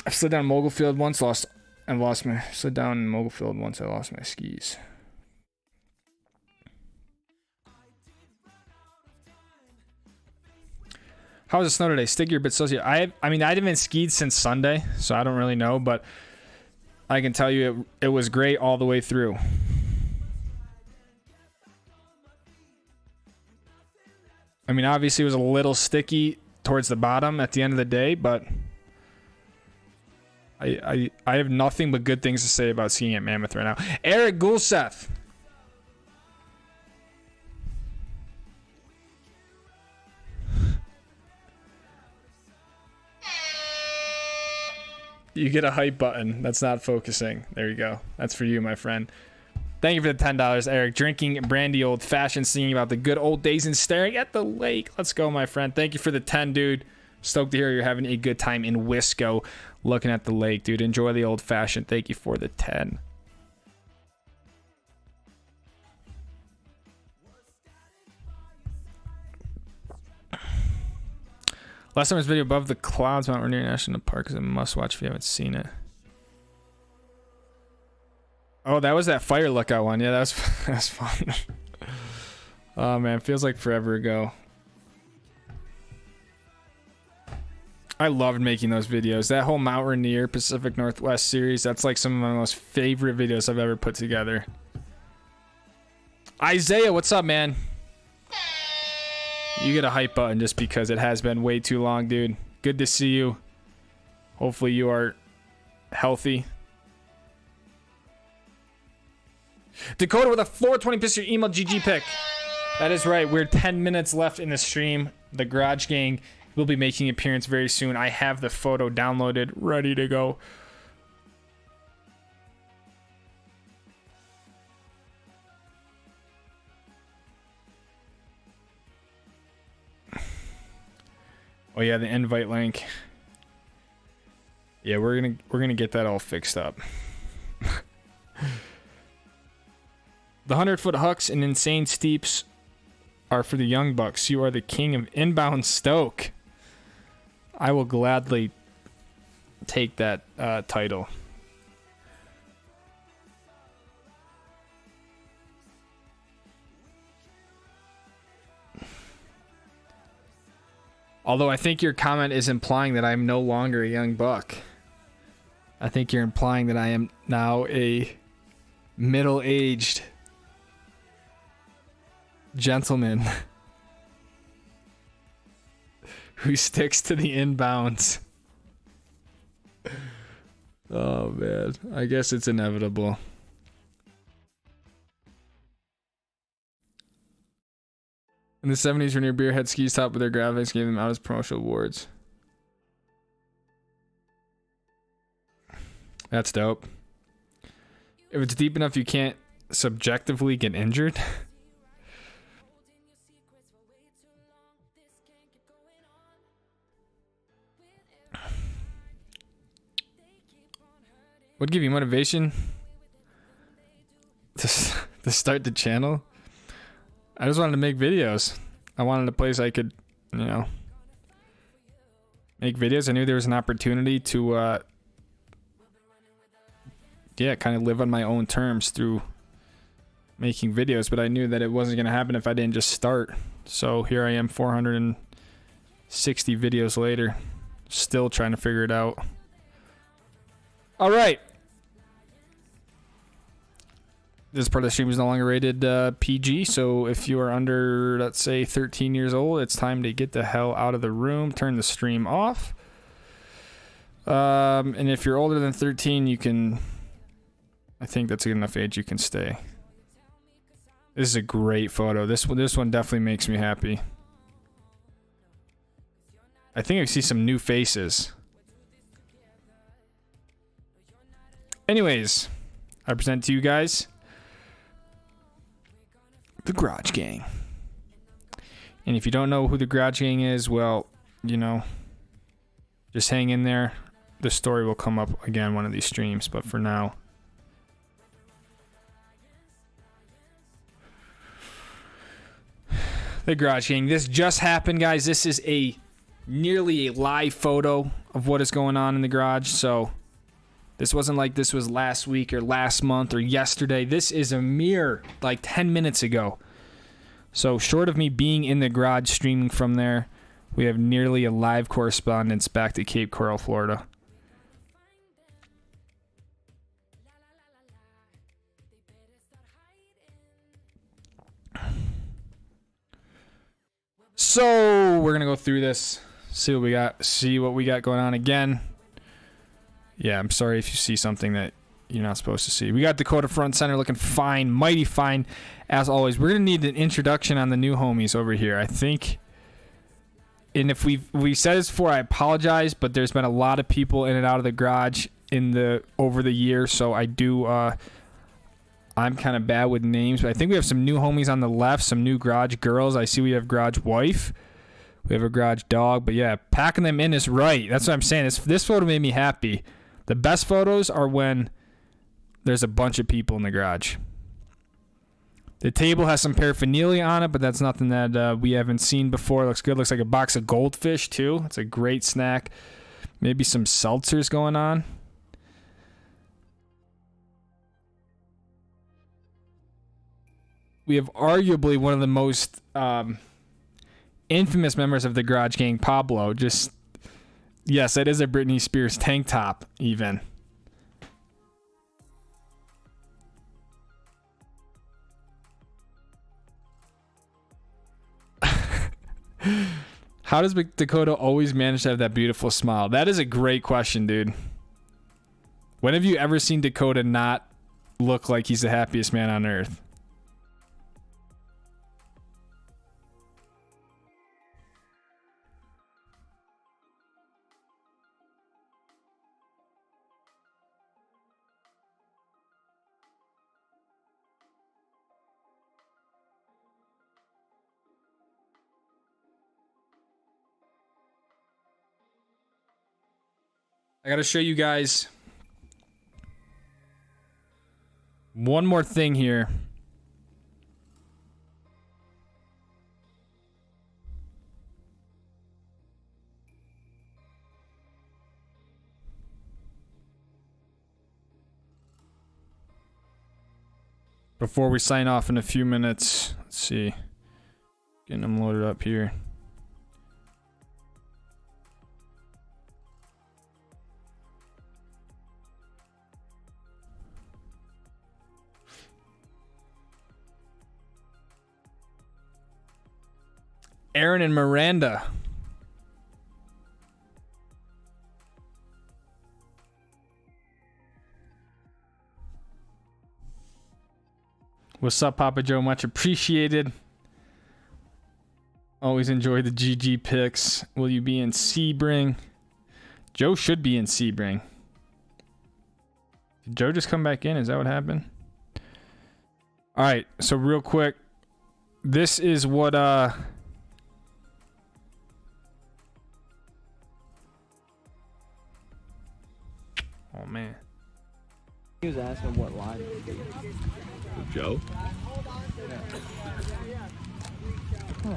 I've slid down mogul field once, slid down in mogul field once, I lost my skis. How was the snow today? Sticky or a bit salty? I mean, I haven't skied since Sunday, so I don't really know, but I can tell you it was great all the way through. I mean, obviously it was a little sticky towards the bottom at the end of the day, but I have nothing but good things to say about skiing at Mammoth right now. Eric Gulseth. You get a hype button. That's not focusing. There you go. That's for you, my friend. Thank you for the $10, Eric. Drinking brandy old fashioned, singing about the good old days and staring at the lake. Let's go, my friend. Thank you for the 10, dude. Stoked to hear you're having a good time in Wisco looking at the lake, dude. Enjoy the old fashioned. Thank you for the 10. Last summer's video above the clouds, Mount Rainier National Park is a must watch if you haven't seen it. Oh, that was that fire lookout one. Yeah, that's fun. Oh man, feels like forever ago. I loved making those videos. That whole Mount Rainier Pacific Northwest series, that's like some of my most favorite videos I've ever put together. Isaiah, what's up, man? You get a hype button just because it has been way too long, dude. Good to see you. Hopefully you are healthy. Dakota with a 420 pistol email GG pick. That is right. We're 10 minutes left in the stream. The Garage Gang will be making an appearance very soon. I have the photo downloaded, ready to go. Oh yeah, the invite link. Yeah, we're gonna get that all fixed up. The 100-foot hucks and insane steeps are for the young bucks. You are the king of inbound Stoke. I will gladly take that title. Although I think your comment is implying that I'm no longer a young buck. I think you're implying that I am now a middle-aged gentleman who sticks to the inbounds. Oh man, I guess it's inevitable. In the 70s, when your beer had skis top with their graphics, gave them out as promotional awards. That's dope. If it's deep enough, you can't subjectively get injured. What give you motivation to start the channel? I just wanted to make videos. I wanted a place I could, you know, make videos. I knew there was an opportunity to, yeah, kind of live on my own terms through making videos, but I knew that it wasn't going to happen if I didn't just start. So here I am 460 videos later, still trying to figure it out. All right. This part of the stream is no longer rated PG, so if you are under, let's say, 13 years old, it's time to get the hell out of the room, turn the stream off. And if you're older than 13, you can, I think that's a good enough age, you can stay. This is a great photo. This one definitely makes me happy. I think I see some new faces. Anyways, I present to you guys the Garage Gang. And if you don't know who the Garage Gang is, well, you know, just hang in there. The story will come up again one of these streams, but for now, the Garage Gang. This just happened, guys. This is nearly a live photo of what is going on in the garage, so this wasn't like this was last week or last month or yesterday. This is a mere like 10 minutes ago. So short of me being in the garage streaming from there, we have nearly a live correspondence back to Cape Coral, Florida. So we're going to go through this, see what we got going on again. Yeah, I'm sorry if you see something that you're not supposed to see. We got Dakota front center looking fine, mighty fine, as always. We're going to need an introduction on the new homies over here, I think. And if we said this before, I apologize, but there's been a lot of people in and out of the garage over the year, so I'm kind of bad with names, but I think we have some new homies on the left, some new garage girls. I see we have garage wife. We have a garage dog, but yeah, packing them in is right. That's what I'm saying. This photo made me happy. The best photos are when there's a bunch of people in the garage. The table has some paraphernalia on it, but that's nothing that we haven't seen before. It looks good. Looks like a box of goldfish, too. It's a great snack. Maybe some seltzers going on. We have arguably one of the most infamous members of the Garage Gang, Pablo. Yes, that is a Britney Spears tank top, even. How does Dakota always manage to have that beautiful smile? That is a great question, dude. When have you ever seen Dakota not look like he's the happiest man on earth? I gotta show you guys one more thing here. Before we sign off in a few minutes, let's see. Getting them loaded up here. Aaron and Miranda. What's up, Papa Joe? Much appreciated. Always enjoy the GG picks. Will you be in Sebring? Joe should be in Sebring. Did Joe just come back in? Is that what happened? All right, so real quick, this is what oh man. He was asking what line it would be. Joe? Yeah. Huh.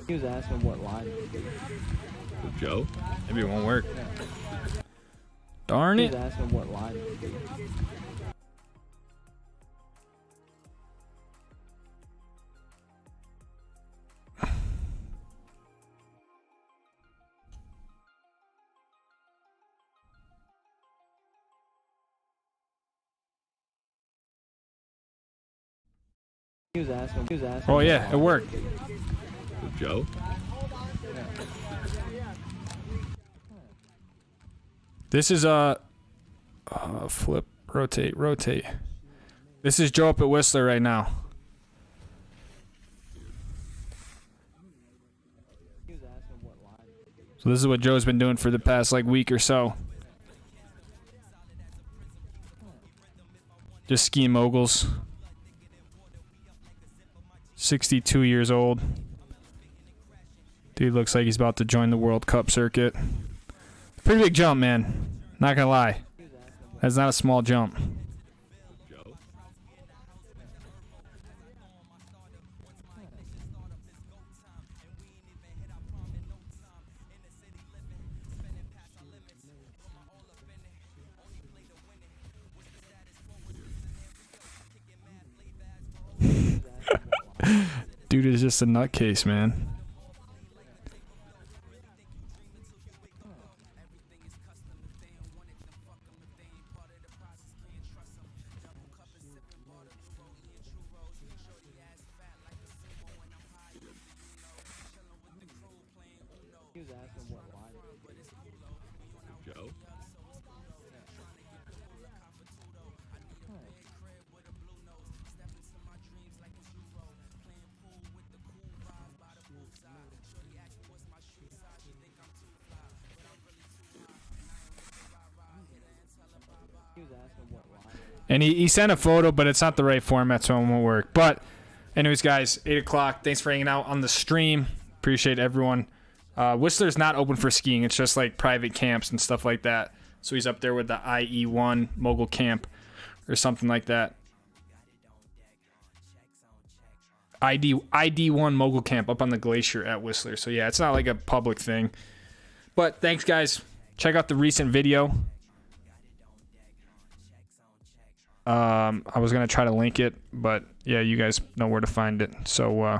He was asking what line it would be. Joe? Maybe it won't work. Yeah. Darn He it. was asking what line it would be. He was asking Oh what yeah, line it worked. would be. Joe? Yeah. This is flip, rotate. This is Joe up at Whistler right now. He was asking what line it would be. So this is what Joe's been doing for the past like week or so. Just ski moguls. 62 years old. Dude looks like he's about to join the World Cup circuit. Pretty big jump, man. Not gonna lie. That's not a small jump. Joe? Dude is just a nutcase, man. He was asking what line it would be. Joe? He was asking what line. And he sent a photo, but it's not the right format, so it won't work. But anyways, guys, 8 o'clock. Thanks for hanging out on the stream. Appreciate everyone. Whistler's not open for skiing. It's just like private camps and stuff like that. So he's up there with the IE1 mogul camp or something like that. ID1 mogul camp up on the glacier at Whistler. So yeah, it's not like a public thing. But thanks, guys. Check out the recent video. I was gonna try to link it, but yeah, you guys know where to find it. So